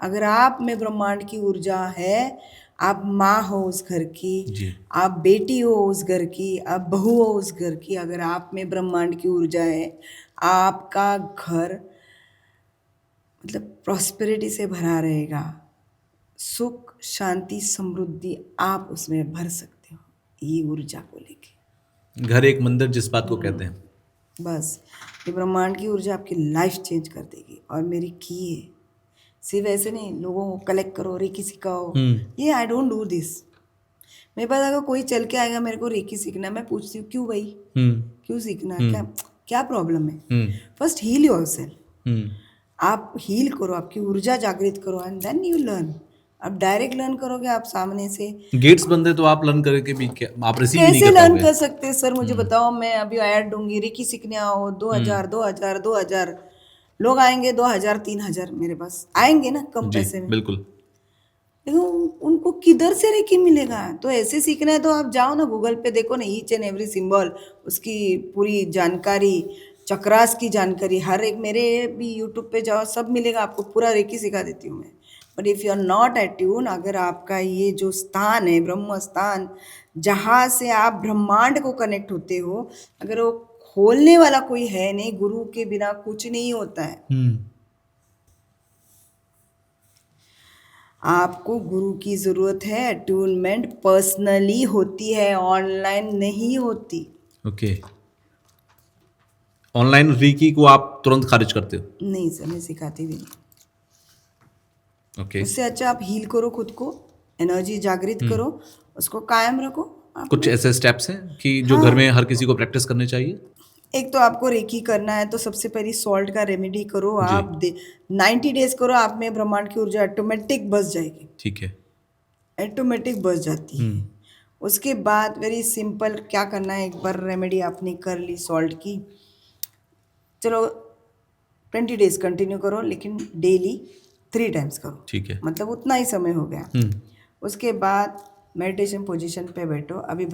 अगर आप में ब्रह्मांड की ऊर्जा है, आप माँ हो उस घर की, जी। आप बेटी हो उस घर की, आप बहू हो उस घर की, अगर आप में ब्रह्मांड की ऊर्जा है, आपका घर मतलब प्रॉस्पेरिटी से भरा रहेगा। सुख, शांति, समृद्धि आप उसमें भर सकते हो ये ऊर्जा को लेके। घर एक मंदिर जिस बात को कहते हैं। बस ये ब्रह्मांड की ऊर्जा आपकी लाइफ चेंज कर देगी। और मेरी की है, सिर्फ ऐसे नहीं लोगों को कलेक्ट करो, रेकी सिखाओ, ये आई डोंट डू दिस। मेरे पास अगर कोई चल के आएगा मेरे को रेकी सीखना है, मैं पूछती हूँ क्यों भाई, क्यों सीखना, क्या क्या प्रॉब्लम है? First heal yourself. आप हील करो, आपकी ऊर्जा जागृत करो, एंड देन यू लर्न। आप डायरेक्ट लर्न करोगे, आप सामने से गेट्स बंद है तो आप लर्न करके भी क्या आप रिसीव ही नहीं कैसे कर लर्न पाओगे। कर सकते हैं सर? मुझे बताओ, मैं अभी ऐड दूंगी, रेकी सीखने आओ, 2000 लोग आएंगे, 2000 3000 मेरे पास आएंगे ना, कम जी पैसे में। बिल्कुल। लेकिन उनको किधर से रेकी मिलेगा? तो ऐसे सीखना है तो आप जाओ ना, गूगल पे देखो ना, ईच एंड एवरी सिंबल, उसकी पूरी जानकारी, चक्रास की जानकारी, हर एक, मेरे भी यूट्यूब पे जाओ, सब मिलेगा आपको, पूरा रेकी सिखा देती हूँ मैं। But if you are not attune, अगर आपका ये जो स्थान है, ब्रह्म स्थान, जहाँ से आप ब्रह्मांड को कनेक्ट होते हो, अगर वो खोलने वाला कोई है नहीं, गुरु के बिना कुछ नहीं होता है। आपको गुरु की ज़रूरत है। अट्यूनमेंट पर्सनली होती है, ऑनलाइन नहीं होती। ओके। ऑनलाइन रीकी को आप तुरंत खारिज करते हो? नहीं सर, मैं सिखाती भी नहीं। ओके। उससे अच्छा आप हील करो खुद को, एनर्जी जागृत करो, उसको कायम रखो। कुछ ऐसे स्टेप्स हैं कि जो घर में हर किसी को प्रैक्टिस करने चाहिए? एक तो आपको रेकी करना है तो सबसे पहले सॉल्ट का रेमेडी करो। आप 90 डेज करो, आप में ब्रह्मांड की ऊर्जा ऑटोमेटिक बस जाएगी। ठीक है। ऑटोमेटिक बस जाती है। उसके बाद वेरी सिंपल क्या करना है, एक बार रेमेडी आपने कर ली सॉल्ट की, चलो 20 डेज कंटिन्यू करो, लेकिन डेली 3 टाइम्स करो। ठीक है। मतलब उतना ही समय हो गया। उसके बाद मेडिटेशन पोजीशन पे बैठो। अभी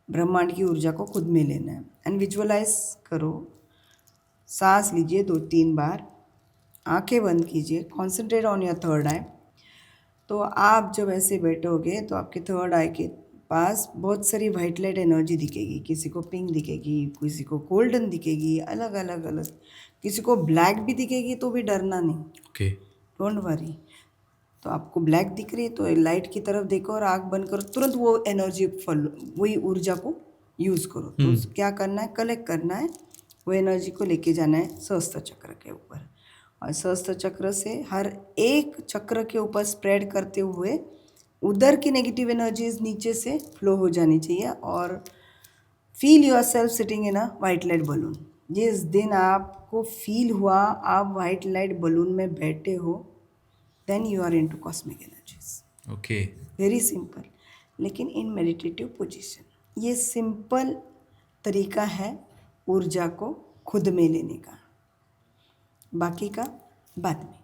ब्रह्मांड की ऊर्जा को खुद में लेना है, एंड विजुअलाइज करो। सांस लीजिए 2-3 बार, आंखें बंद कीजिए, कॉन्सेंट्रेट ऑन योर थर्ड आई। तो आप जब ऐसे बैठोगे तो आपके थर्ड आई के पास बहुत सारी वाइट लाइट एनर्जी दिखेगी। किसी को पिंक दिखेगी, किसी को गोल्डन दिखेगी, अलग अलग अलग, किसी को ब्लैक भी दिखेगी, तो भी डरना नहीं। ओके। Don't worry. तो आपको ब्लैक दिख रही है तो लाइट की तरफ देखो और आँख बंद करो, तुरंत वो एनर्जी फॉलो, वही ऊर्जा को यूज़ करो। तो क्या करना है, कलेक्ट करना है, वो एनर्जी को लेके जाना है सहस्त्र चक्र के ऊपर, और सहस्त्र चक्र से हर एक चक्र के ऊपर स्प्रेड करते हुए उधर की नेगेटिव एनर्जीज नीचे से फ्लो हो जानी चाहिए। और feel your self sitting in a white light balloon. जिस दिन आपको फील हुआ आप वाइट लाइट बलून में बैठे हो, then you are into cosmic energies. Okay. Very simple, लेकिन इन मेडिटेटिव पोजीशन। ये सिंपल तरीका है ऊर्जा को खुद में लेने का, बाकी का बाद में।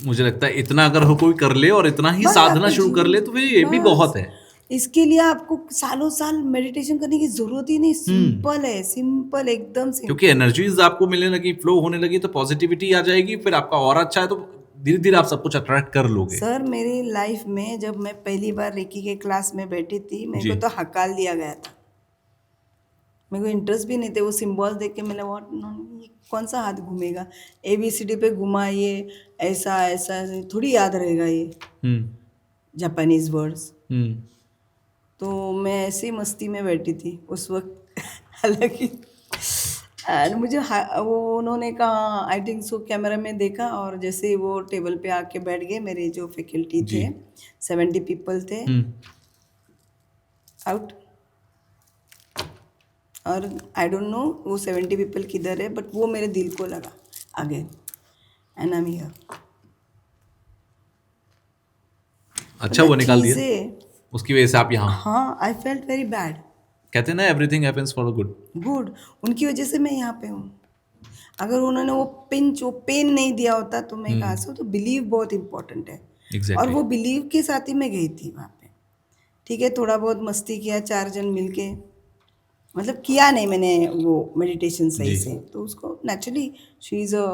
मुझे लगता है इतना अगर कोई कर ले और इतना ही बस साधना आपके शुरू कर ले तो फिर ये भी बस बहुत है। इसके लिए आपको सालों साल मेडिटेशन करने की जरूरत ही नहीं, सिंपल है, सिंपल, एकदम सिंपल। क्योंकि एनर्जीज आपको मिलने लगी, फ्लो होने लगी, तो पॉजिटिविटी आ जाएगी, फिर आपका और अच्छा है, तो धीरे धीरे आप सब कुछ अट्रैक्ट कर लोगे। सर मेरी लाइफ में जब मैं पहली बार रेकी के क्लास में बैठी थी, मेरे जी। को तो हकाल दिया गया था, मेरे को इंटरेस्ट भी नहीं थे। वो सिंबल देख के मैंने व्हाट, ये कौन सा हाथ घूमेगा, ABCD पे घुमा, ये ऐसा ऐसा थोड़ी याद रहेगा ये हम्म जापानीज वर्ड्स। हम्म तो मैं ऐसी मस्ती में बैठी थी उस वक्त हालांकि एंड मुझे वो उन्होंने कहा, आई थिंक सो, कैमरा में देखा, और जैसे वो टेबल पे आके बैठ गए, मेरे जो फैकल्टी जी। थे 70 पीपल थे, आउट। और आई डोंट नो वो 70 पीपल किधर है, बट वो मेरे दिल को लगा again, and I am here. अच्छा, वो निकाल दिया, चीज़ें, उसकी वजह से आप यहाँ। हाँ, आई फेल्ट वेरी बैड, कहते हैं ना, everything happens for the good. Good, उनकी वजह से मैं यहाँ पे हूँ। अगर उन्होंने वो पेन नहीं दिया होता तो मैं कहाँ से, तो बिलीव बहुत इंपॉर्टेंट है। Exactly. और वो बिलीव के साथ ही मैं गई थी वहाँ पे। ठीक है, थोड़ा बहुत मस्ती किया 4 जन मिलके, मतलब किया नहीं मैंने वो मेडिटेशन सही से, तो उसको naturally, she is a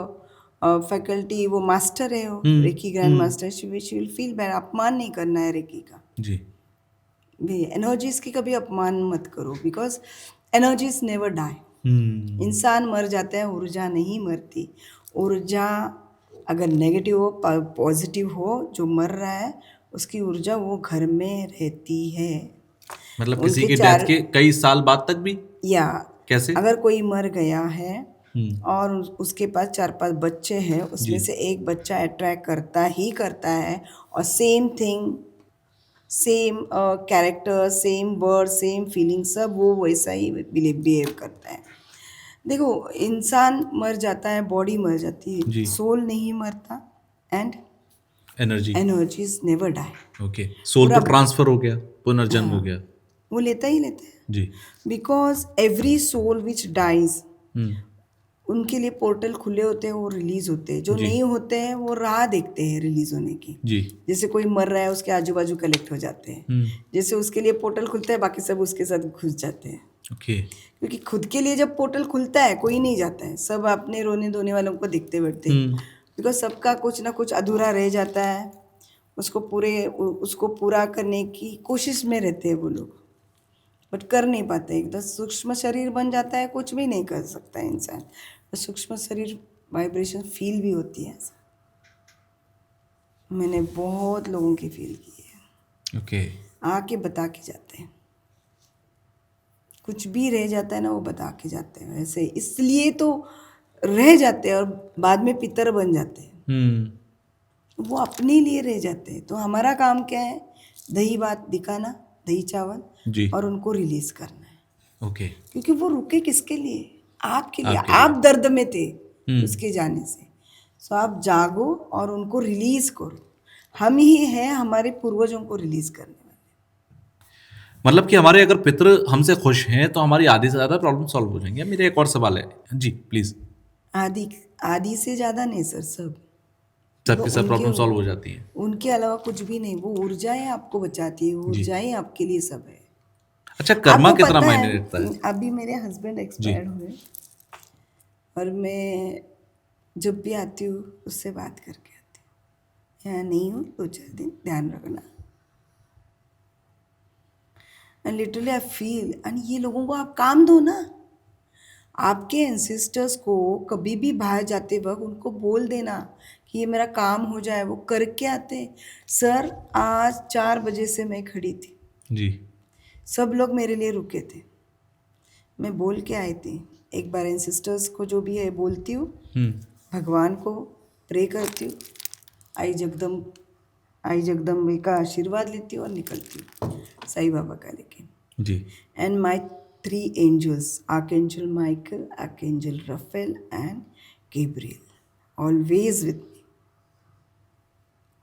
faculty, वो मास्टर है, वो reiki grand master, she will feel bad. अपमान नहीं करना है रेकी का जी। भी, एनर्जीज की कभी अपमान मत करो, बिकॉज एनर्जीज नेवर डाई। इंसान मर जाता है, ऊर्जा नहीं मरती। ऊर्जा अगर नेगेटिव हो, पॉजिटिव हो, जो मर रहा है उसकी ऊर्जा वो घर में रहती है। मतलब किसी उनके की डेथ चार, के कई साल बाद तक भी? या कैसे? अगर कोई मर गया है और उसके पास 4-5 बच्चे हैं, उसमें से एक बच्चा अट्रैक्ट करता ही करता है, और same thing, same character, same word, same feeling, सब वो वैसा ही बिहेव करता है। देखो, इंसान मर जाता है, बॉडी मर जाती है, जी। सोल नहीं मरता, and energy. Energies never die. Okay, soul तो ट्रांसफर हो गया, पुनर्जन्म हो गया। वो लेता ही लेता है, जी। Because every soul which dies, hmm उनके लिए पोर्टल खुले होते हैं, वो रिलीज होते हैं। जो जी। नहीं होते हैं वो राह देखते हैं रिलीज होने की। जी। जैसे कोई मर रहा है, उसके आजू बाजू कलेक्ट हो जाते हैं, जैसे उसके लिए पोर्टल खुलता है, बाकी सब उसके साथ घुस जाते हैं। ओके। क्योंकि खुद के लिए जब पोर्टल खुलता है, कोई नहीं जाता है, सब अपने रोने धोने वालों को देखते बैठते हैं, बिकॉज सबका कुछ ना कुछ अधूरा रह जाता है, उसको पूरा करने की कोशिश में रहते हैं वो लोग, बट कर नहीं पाते। एकदम सूक्ष्म शरीर बन जाता है, कुछ भी नहीं कर सकता है इंसान। तो सूक्ष्म शरीर वाइब्रेशन फील भी होती है, मैंने बहुत लोगों की फील की है। ओके। आके बता के जाते हैं, कुछ भी रह जाता है ना, वो बता के जाते हैं। वैसे इसलिए तो रह जाते हैं और बाद में पितर बन जाते हैं, वो अपने लिए रह जाते हैं। तो हमारा काम क्या है, दही भात दिखाना, दही चावल, जी। और उनको रिलीज करना है। ओके। क्योंकि वो रुके किसके लिए, आपके लिए। आपके आप दर्द में थे उसके जाने से, सो आप जागो और उनको रिलीज करो। हम ही हैं हमारे पूर्वजों को रिलीज करने वाले। मतलब कि हमारे अगर पितृ हमसे खुश हैं तो हमारी आधी से ज़्यादा प्रॉब्लम सॉल्व हो जाएंगे। मेरा एक और सवाल है जी, प्लीज। आदि से ज्यादा नहीं सर, सब सबके सब प्रॉब्लम सॉल्व हो जाती है। उनके अलावा कुछ भी नहीं। वो ऊर्जाएं आपको बचाती है, वो ऊर्जाएं आपके लिए सब है। अच्छा, कर्मा आपको कितना पता मायने है, रखता है? अभी मेरे हस्बैंड एक्सपायर्ड हुए, और मैं जब भी आती हूँ उससे बात करके आती हूँ। यहाँ नहीं हूँ 2-4 दिन, ध्यान रखना। And literally I feel, and ये लोगों को आप काम दो ना। आपके एंसेस्टर्स को कभी भी बाहर जाते वक्त उनको बोल देना कि ये मेरा काम हो जाए, वो करके आते हैं। सर आज 4 बजे से मैं खड़ी थी जी। सब लोग मेरे लिए रुके थे, मैं बोल के आई थी। एक बार एंसेस्टर्स को जो भी है बोलती हूँ, भगवान को प्रे करती हूँ, आई जगदम्बे का आशीर्वाद लेती हूँ और निकलती हूँ साईं बाबा का लेके। जी। And my 3 angels, Archangel Michael, Archangel Raphael and Gabriel, always with me.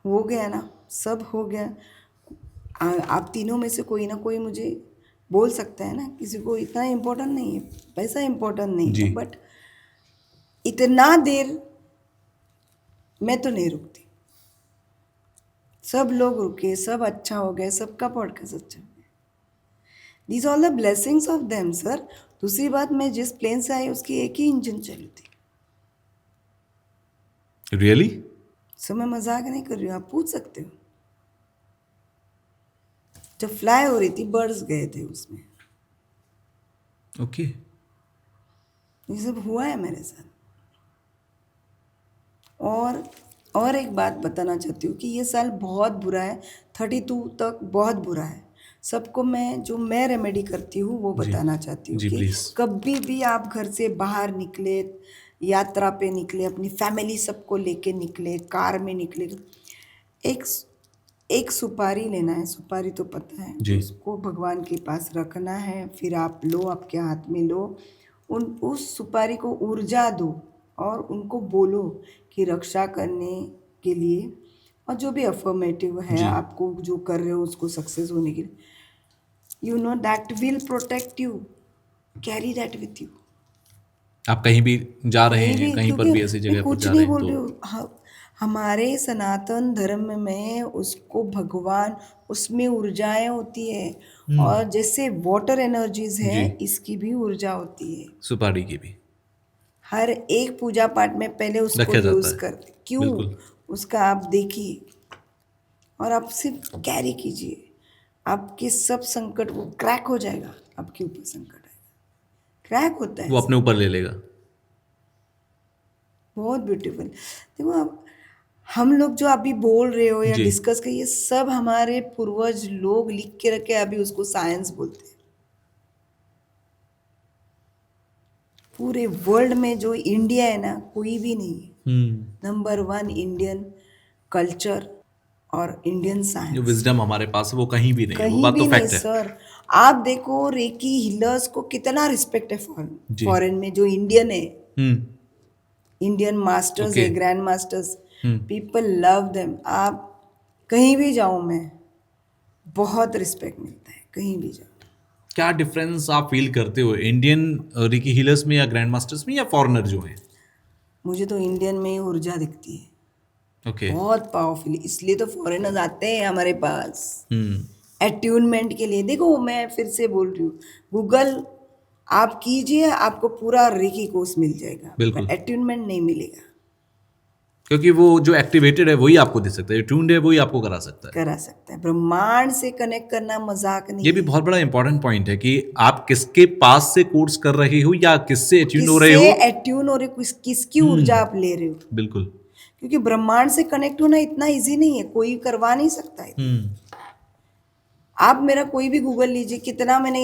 हो गया ना, सब हो गया। आप तीनों में से कोई ना कोई मुझे बोल सकता है ना, किसी को इतना इम्पोर्टेंट नहीं है, पैसा इम्पोर्टेंट नहीं है, बट इतना देर मैं तो नहीं रुकती। सब लोग रुके, सब अच्छा हो गया, सबका पॉडकास्ट अच्छा हो गया। These all the blessings of them sir. दूसरी बात, मैं जिस प्लेन से आई उसकी एक ही इंजन चली थी। रियली? सो मैं मजाक नहीं कर रही हूँ, आप पूछ सकते हो। जब फ्लाई हो रही थी, बर्ड्स गए थे उसमें। ओके। ये सब हुआ है मेरे साथ। और एक बात बताना चाहती हूँ कि ये साल बहुत बुरा है, 32 तक बहुत बुरा है। सबको मैं रेमेडी करती हूँ वो बताना चाहती हूँ जी, कि प्लीज। कभी भी आप घर से बाहर निकले, यात्रा पे निकले, अपनी फैमिली सबको लेके निकले, कार में निकले, एक सुपारी लेना है। सुपारी तो पता है, जी। उसको भगवान के पास रखना है, फिर आप लो, आपके हाथ में लो, उस सुपारी को ऊर्जा दो और उनको बोलो कि रक्षा करने के लिए, और जो भी अफर्मेटिव है जी। आपको जो कर रहे हो उसको सक्सेस होने के लिए, you know that will protect you, carry that with you. आप कहीं भी जा रहे कहीं हैं, भी, कहीं पर क्योंकि भी ऐसी मैं जगह पर कुछ जा नहीं रहे हैं बोल रही तो हूँ, हमारे सनातन धर्म में उसको भगवान, उसमें ऊर्जाएं होती है, और जैसे वाटर एनर्जीज है, जी। इसकी भी ऊर्जा होती है। सुपारी की भी हर एक पूजा पाठ में पहले उसको रखा जाता यूज है। करते, क्यों? बिल्कुल। उसका आप देखिए और आप सिर्फ कैरी कीजिए, आपके सब संकट वो क्रैक हो जाएगा, आपके ऊपर संकट आएगा, क्रैक होता है वो अपने ऊपर ले लेगा। बहुत ब्यूटीफुल। देखो अब हम लोग जो अभी बोल रहे हो या जी। डिस्कस कर, ये सब हमारे पूर्वज लोग लिख के रखे, अभी उसको साइंस बोलते हैं। पूरे वर्ल्ड में जो इंडिया है ना, कोई भी नहीं है। नंबर 1 इंडियन कल्चर और इंडियन जो साइंस, विजडम हमारे पास है वो कहीं भी नहीं है, वो कहीं बात तो भी नहीं फैक्ट है। सर। आप देखो रेकी हीलर्स को कितना रिस्पेक्ट है जी। फॉरेन में, जो इंडियन है, हम्म। Indian masters okay. है, grand masters, hmm. People love them. आप कहीं भी जाओ, मैं बहुत रिस्पेक्ट मिलता है, कहीं भी जाओ। क्या डिफरेंस आप फील करते हो इंडियन रिकी हीलर्स में या ग्रैंड मास्टर्स में या फॉरेनर जो हैं? मुझे तो इंडियन में ही ऊर्जा दिखती है, ओके। बहुत पावरफुल, इसलिए तो फॉरेनर्स आते हैं हमारे पास हम्म। एट्यूनमेंट के लिए। देखो मैं फिर से बोल रही हूँ, गूगल आप कीजिए, आपको पूरा रेकी कोर्स मिल जाएगा, बिल्कुल। एट्यूनमेंट नहीं मिलेगा। क्योंकि वो जो एक्टिवेटेड है वही आपको दे सकता है, ट्यून्ड है वही आपको करा सकता है। करा सकता है, ब्रह्मांड से कनेक्ट करना मजाक नहीं ये भी है। बहुत बड़ा इंपॉर्टेंट पॉइंट है कि आप किसके पास से कोर्स कर रहे हो या किससे एट्यून हो रहे किससे हो। एट्यून हो रहे, किसकी ऊर्जा आप ले रहे हो, बिल्कुल। क्योंकि ब्रह्मांड से कनेक्ट होना इतना इजी नहीं है, कोई करवा नहीं सकता है। आप मेरा कोई भी गूगल लीजिए, कितना मैंने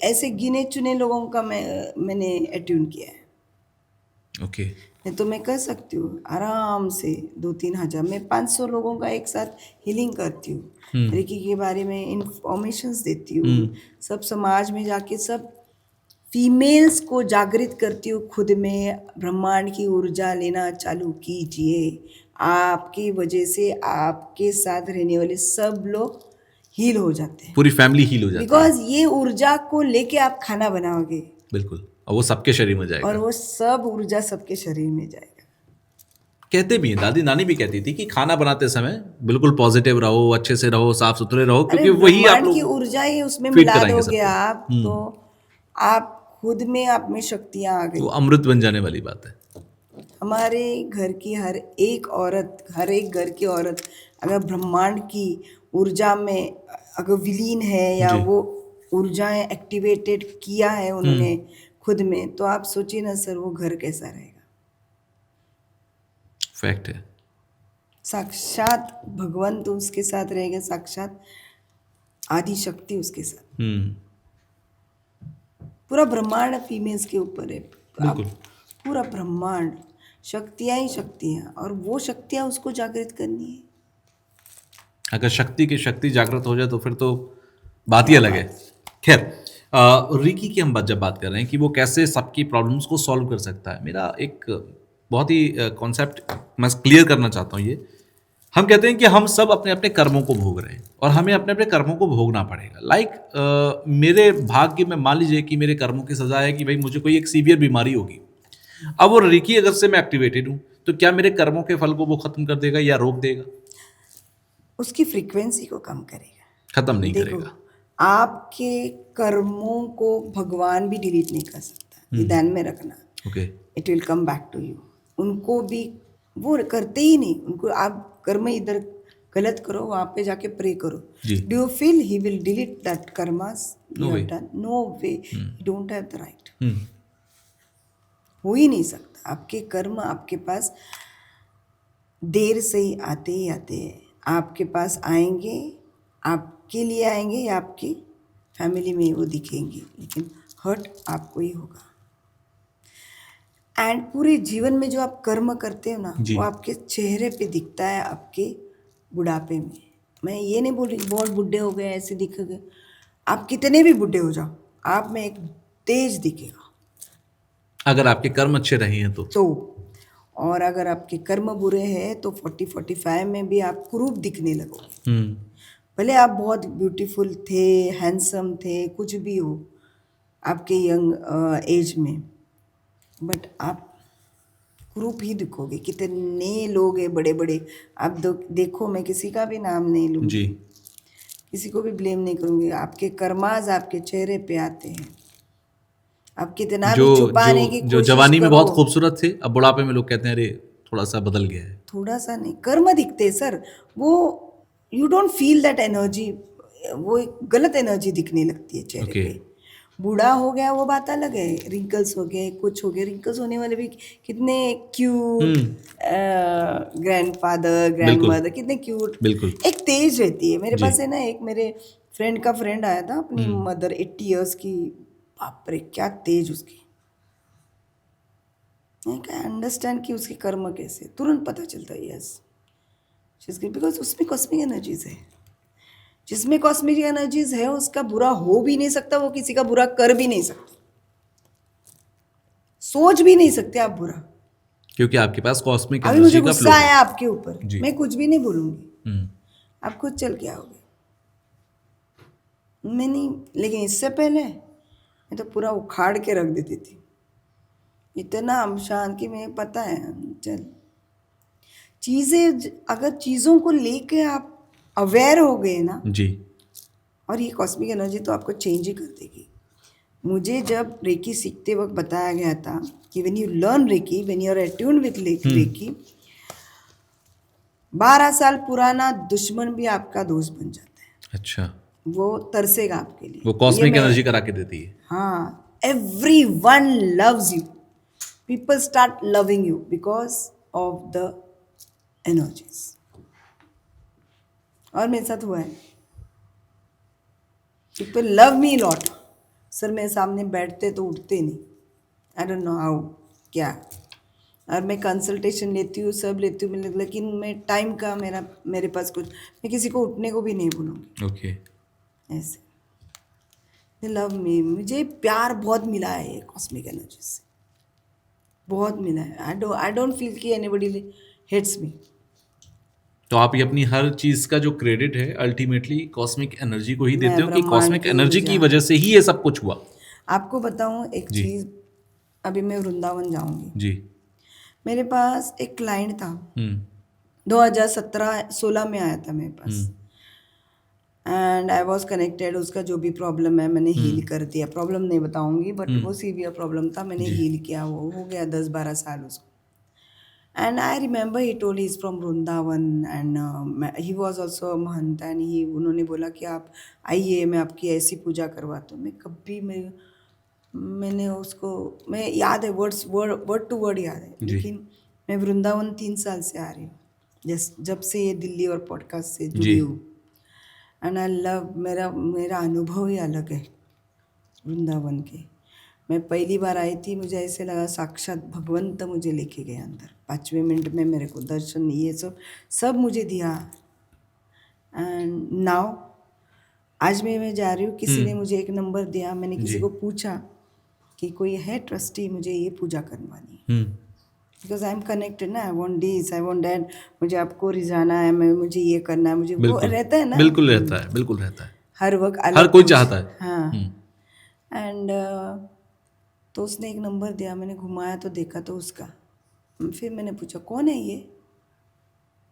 ऐसे गिने चुने लोगों का मैंने एट्यून किया है। ओके। नहीं तो मैं कर सकती हूँ आराम से 2-3 हज़ार, मैं 500 लोगों का एक साथ हीलिंग करती हूँ, रेकी के बारे में इंफॉर्मेशंस देती हूँ, सब समाज में जाके सब फीमेल्स को जागृत करती हूँ, खुद में ब्रह्मांड की ऊर्जा लेना चालू कीजिए। आपकी वजह से आपके साथ रहने वाले सब लोग हील हो जाते हैं, पूरी फैमिली हील हो जाती है। बिकॉज ये ऊर्जा को लेके आप खाना बनाओगे बिल्कुल, और वो सबके शरीर में जाएगा। और वो सब ऊर्जा सबके शरीर में जाएगा। कहते भी हैं, दादी नानी भी कहती थी कि खाना बनाते समय बिल्कुल पॉजिटिव रहो, अच्छे से रहो, साफ सुथरे रहो, अरे क्योंकि वही आप ब्रह्मांड की लोग ऊर्जा ही उसमें फीड मिला कराएंगे दोगे सबको। आप, तो आप खुद में, आप में शक्तियाँ आ गई। वो अमृत बन जाने वाली बात है। हमारे घर की हर एक औरत, हर एक घर की औरत अगर ब्रह्मांड की ऊर्जा में अगर विलीन है, या जी। वो ऊर्जाएं एक्टिवेटेड किया है उन्होंने खुद में, तो आप सोचिए ना सर, वो घर कैसा रहेगा। फैक्ट है। साक्षात भगवान तो उसके साथ रहेगा, साक्षात आदि शक्ति उसके साथ। पूरा ब्रह्मांड फीमेल्स के ऊपर है। बिल्कुल। पूरा ब्रह्मांड शक्तियाँ ही शक्तियाँ, और वो शक्तियाँ उसको जागृत करनी है। अगर शक्ति की शक्ति जागृत हो जाए तो फिर तो बात ही अलग है। खैर, रिकी की हम जब बात कर रहे हैं कि वो कैसे सबकी प्रॉब्लम्स को सॉल्व कर सकता है, मेरा एक बहुत ही कॉन्सेप्ट मैं क्लियर करना चाहता हूँ। ये हम कहते हैं कि हम सब अपने अपने कर्मों को भोग रहे हैं और हमें अपने अपने कर्मों को भोगना पड़ेगा। मेरे भाग्य में मान लीजिए कि मेरे कर्मों की सजा है कि भाई मुझे कोई एक सीवियर बीमारी होगी। अब वो रिकी अगर से मैं एक्टिवेटेड हूँ तो क्या मेरे कर्मों के फल को वो खत्म कर देगा या रोक देगा? उसकी फ्रीक्वेंसी को कम करेगा। खत्म नहीं देखो, करेगा। आपके कर्मों को भगवान भी डिलीट नहीं कर सकता, ये ध्यान में रखना। Okay. It will come back to you. उनको भी वो करते ही नहीं, उनको आप कर्म इधर गलत करो, वहाँ पे जाके प्रे करो। जी। Do you feel he will delete that karmas No you have way. Done? No way, you don't have the right. Hmm. हो ही नहीं सकता। आपके कर्म आपके पास देर से ही आते हैं। आपके पास आएंगे, आपके लिए आएंगे या आपकी फैमिली में वो दिखेंगे, लेकिन हर्ट आपको ही होगा। एंड पूरे जीवन में जो आप कर्म करते हो ना, जी। वो आपके चेहरे पे दिखता है आपके बुढ़ापे में। मैं ये नहीं बोल रही बहुत बूढ़े हो गए ऐसे दिखोगे, आप कितने भी बूढ़े हो जाओ, आप में एक तेज दिखेगा अगर आपके कर्म अच्छे रहे हैं तो। और अगर आपके कर्म बुरे हैं तो 40-45 में भी आप कुरूप दिखने लगोगे। हम्म। भले आप बहुत ब्यूटीफुल थे, हैंडसम थे, कुछ भी हो आपके यंग एज में, बट आप कुरूप ही दिखोगे। कितने लोग हैं बड़े बड़े, आप देखो, मैं किसी का भी नाम नहीं लूँगी, जी। किसी को भी ब्लेम नहीं करूँगी, आपके कर्माज आपके चेहरे पे आते हैं। आप कितना भी छुपाने की जो कोशिश जवानी में करो, बहुत खूबसूरत थे, अब बुढ़ापे में लोग कहते हैं अरे थोड़ा सा बदल गया है। थोड़ा सा नहीं, कर्म दिखते सर। वो you don't feel that energy, वो एक गलत एनर्जी दिखने लगती है चेहरे Okay. पे। बूढ़ा हो गया वो बात अलग है, रिंकल्स हो गए, कुछ हो गए, रिंकल्स होने वाले भी कितने क्यूट ग्रैंडफादर ग्रैंडमदर, कितने क्यूट, बिल्कुल। एक तेज रहती है। मेरे जी। पास है ना, एक मेरे फ्रेंड का फ्रेंड आया था, अपनी मदर 80 इयर्स की, बाप रे क्या तेज उसकी। आई अंडरस्टैंड कि उसके कर्म कैसे, तुरंत पता चलता है। यस, बिकॉज उसमें कॉस्मिक एनर्जीज है। जिसमें कॉस्मिक एनर्जीज है उसका बुरा हो भी नहीं सकता, वो किसी का बुरा कर भी नहीं सकता, सोच भी नहीं सकते आप बुरा। क्योंकि आपके पास कॉस्मिक अभी मुझे एनर्जी का फ्लो गुस्सा आया है। आपके ऊपर, जी। मैं कुछ भी नहीं बोलूंगी, हम्म। आप खुद चल के आओगे। मैं नहीं, लेकिन इससे पहले मैं तो पूरा उखाड़ के रख देती थी, इतना अमशान कि मैं पता है चल चीज़ें, अगर चीज़ों को लेके आप अवेयर हो गए ना, जी। और ये कॉस्मिक एनर्जी तो आपको चेंज ही कर देगी। मुझे जब रेकी सीखते वक्त बताया गया था कि when you learn Reiki, when you are attuned with Reiki, 12 साल पुराना दुश्मन भी आपका दोस्त बन जाता है। अच्छा, वो तरसेगा आपके लिए। वो कॉस्मिक एनर्जी करा के देती है। हाँ, everyone loves you. People start loving you because of the energies. और मेरे साथ हुआ है। People love me a lot. Sir मेरे सामने बैठते तो उठते नहीं, आई डोंट नो हाउ, क्या। और मैं कंसल्टेशन लेती हूँ, सब लेती हूँ, लेकिन मैं टाइम का मेरे पास कुछ, मैं किसी को उठने को भी नहीं बोलूँगी। ओके। ऐसे दे लव मी, मुझे प्यार बहुत मिला है ये कॉस्मिक एनर्जी से, बहुत मिला है। आई डोंट फील कि एनीबॉडी हेट्स मी। तो आप ये अपनी हर चीज का जो क्रेडिट है अल्टीमेटली कॉस्मिक एनर्जी को ही मैं देते हो कि ब्रह्मांड कॉस्मिक की एनर्जी की ऊर्जा। वजह से ही ये सब कुछ हुआ। आपको बताऊँ एक जी। चीज़, अभी मैं वृंदावन जाऊँगी, जी। मेरे पास एक क्लाइंट था, हम्म। 2017-16 में आया था मेरे पास, एंड आई वॉज कनेक्टेड। उसका जो भी प्रॉब्लम है मैंने हील कर दिया, प्रॉब्लम नहीं बताऊंगी, बट वो सीवियर प्रॉब्लम था, मैंने हील किया, वो हो गया 10-12 साल उसको। And I remember he told he is from Vrindavan, and he was also Mahant, and he, उन्होंने बोला कि आप आइए, मैं आपकी ऐसी पूजा करवाता हूँ। मैं कभी मैंने उसको, मैं याद है, वर्ड टू वर्ड याद है, लेकिन मैं वृंदावन 3 साल से आ रही हूँ, जब से ये दिल्ली और पॉडकास्ट से जुड़ी हूँ। एंड आई लव, मेरा अनुभव ही अलग है वृंदावन के। मैं पहली बार आई थी, मुझे ऐसे लगा साक्षात भगवंत मुझे लेके गए अंदर, 5वें मिनट में मेरे को दर्शन, ये सब मुझे दिया। एंड नाउ आज मैं जा रही हूँ, किसी ने मुझे एक नंबर दिया, मैंने किसी को पूछा कि कोई है ट्रस्टी, मुझे ये पूजा करवानी है, बिकॉज आई एम कनेक्टेड ना, I want this, I want that, मुझे आपको रिझाना है, मुझे ये करना है, मुझे वो रहता है ना, बिल्कुल रहता है, बिल्कुल रहता है, हर वक्त अलग, हर कोई चाहता है। हाँ। एंड तो उसने एक नंबर दिया, मैंने घुमाया तो देखा तो उसका, फिर मैंने पूछा कौन है ये,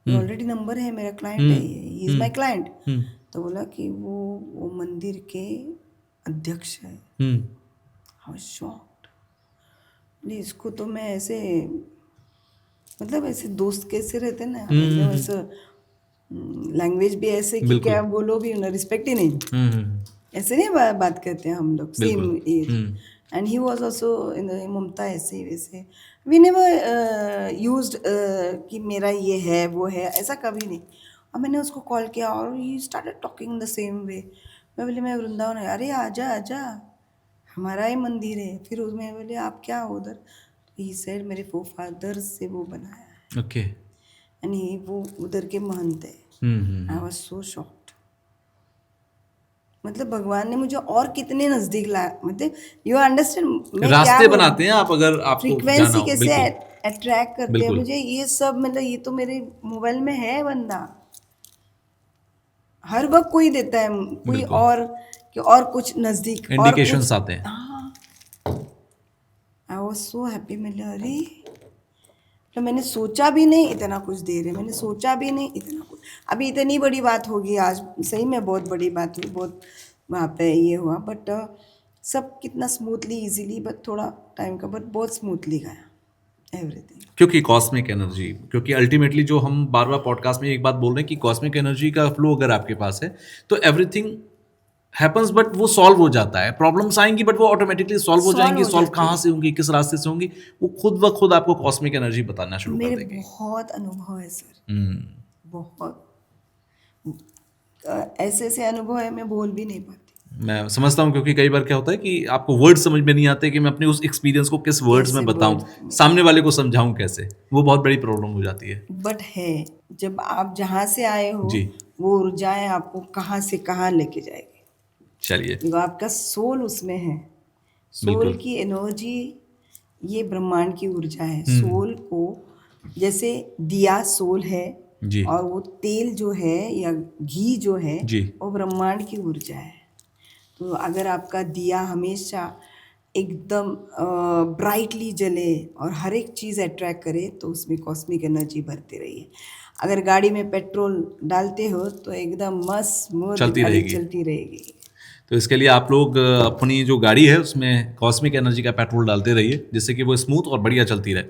ऑलरेडी नंबर है, मेरा क्लाइंट है ये, ही इज़ माई क्लाइंट। तो बोला कि वो मंदिर के अध्यक्ष है। I was shocked. इसको तो मैं ऐसे, मतलब ऐसे दोस्त कैसे रहते ना, मतलब ऐसा लैंग्वेज भी ऐसे कि क्या बोलो भी उन्हें रिस्पेक्ट ही नहीं, ऐसे नहीं बात करते हैं हम लोग, same age. And he was also in the ममता ऐसे वैसे, वी नेवर यूज्ड कि मेरा ये है वो है, ऐसा कभी नहीं। और मैंने उसको कॉल किया और he started talking the same way. मैं बोली मैं वृंदावन है, अरे आजा आजा हमारा ही मंदिर है। फिर उसमें बोले आप क्या हो उधर, ही सेड मेरे फोरफादर से वो बनाया है। ओके। एंड वो उधर के महंत है। I was so shocked. मतलब भगवान ने मुझे और कितने नजदीक लाया, मतलब यू अंडरस्टैंड रास्ते बनाते हैं आप, अगर आपको जाना फ्रीक्वेंसी हो। कैसे बिल्कुल अट्रैक्ट करते हैं बिल्कुल। मुझे ये सब, मतलब ये तो मेरे मोबाइल में है बंदा, हर वक्त कोई देता है कोई बिल्कुल। और कि और कुछ नजदीक और कुछ। इंडिकेशंस आते हैं। हाँ, आई वाज सो हैप्पी। मैंने अरे, तो मैंने सोचा भी नहीं इतना कुछ दे रहे, मैंने सोचा भी नहीं इतना कुछ। अभी इतनी बड़ी बात होगी आज, सही में बहुत बड़ी बात हुई, बहुत वहाँ पे ये हुआ, बट सब कितना स्मूथली इजीली, बट थोड़ा टाइम का, बट बहुत स्मूथली गया एवरीथिंग। क्योंकि कॉस्मिक एनर्जी, क्योंकि अल्टीमेटली जो हम बार बार पॉडकास्ट में एक बात बोल रहे हैं कि कॉस्मिक एनर्जी का फ्लो अगर आपके पास है तो एवरीथिंग हैपन्स, बट वो सॉल्व हो जाता है। प्रॉब्लम्स आएंगी बट वो ऑटोमेटिकली सॉल्व हो जाएंगी। सॉल्व कहाँ से होंगी, किस रास्ते से होंगी, वो खुद ब खुद आपको कॉस्मिक एनर्जी बताना शुरू कर मेरे देगी। बहुत अनुभव है सर, बहुत ऐसे ऐसे अनुभव है, मैं बोल भी नहीं पाती। मैं समझता हूँ, क्योंकि कई बार क्या होता है कि आपको वर्ड समझ में नहीं आते कि मैं अपने उस एक्सपीरियंस को किस वर्ड्स में कैसे बताऊं, words सामने वाले को समझाऊं कैसे, वो बहुत बड़ी प्रॉब्लम हो जाती है। बट है, जब आप जहाँ से आए हो जी। वो ऊर्जाएं आपको कहाँ से कहाँ लेके जाएगी, चलिए। क्योंकि आपका सोल उसमें है। सोल बिल्कुल। की एनर्जी ये ब्रह्मांड की ऊर्जा है। सोल को जैसे दिया सोल है, जी। और वो तेल जो है या घी जो है जी। वो ब्रह्मांड की ऊर्जा है। तो अगर आपका दिया हमेशा एकदम ब्राइटली जले और हर एक चीज़ अट्रैक्ट करे तो उसमें कॉस्मिक एनर्जी भरते रहिए। अगर गाड़ी में पेट्रोल डालते हो तो एकदम मस्त स्मूथ चलती गाड़ी रहेगी। चलती रहेगी। तो इसके लिए आप लोग अपनी जो गाड़ी है उसमें कॉस्मिक एनर्जी का पेट्रोल डालते रहिए, जिससे कि वो स्मूथ और बढ़िया चलती रहे।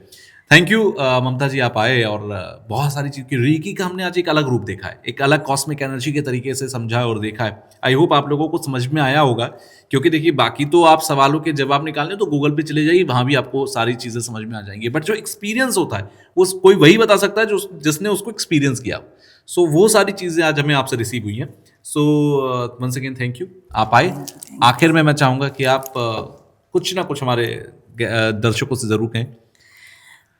थैंक यू ममता जी, आप आए और बहुत सारी चीज़ की रीकी का हमने आज एक अलग रूप देखा है, एक अलग कॉस्मिक एनर्जी के तरीके से समझा और देखा है। आई होप आप लोगों को समझ में आया होगा, क्योंकि देखिए बाकी तो आप सवालों के जवाब निकालने तो गूगल पे चले जाइए, वहाँ भी आपको सारी चीज़ें समझ में आ जाएंगी। बट जो एक्सपीरियंस होता है वो कोई वही बता सकता है जो जिसने उसको एक्सपीरियंस किया। सो वो सारी चीज़ें आज हमें आपसे रिसीव हुई हैं। So once again thank you, आप आए। आखिर में मैं चाहूँगा कि आप कुछ ना कुछ हमारे दर्शकों से ज़रूर कहें।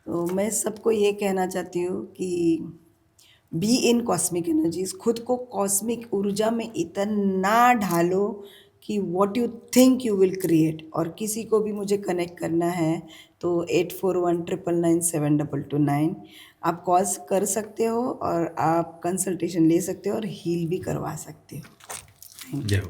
तो मैं सबको ये कहना चाहती हूँ कि बी इन कॉस्मिक एनर्जीज, खुद को कॉस्मिक ऊर्जा में इतना ढालो कि what you think you will create. और किसी को भी मुझे कनेक्ट करना है तो 8419997229 आप कॉल कर सकते हो और आप कंसल्टेशन ले सकते हो और हील भी करवा सकते हो। जय हो।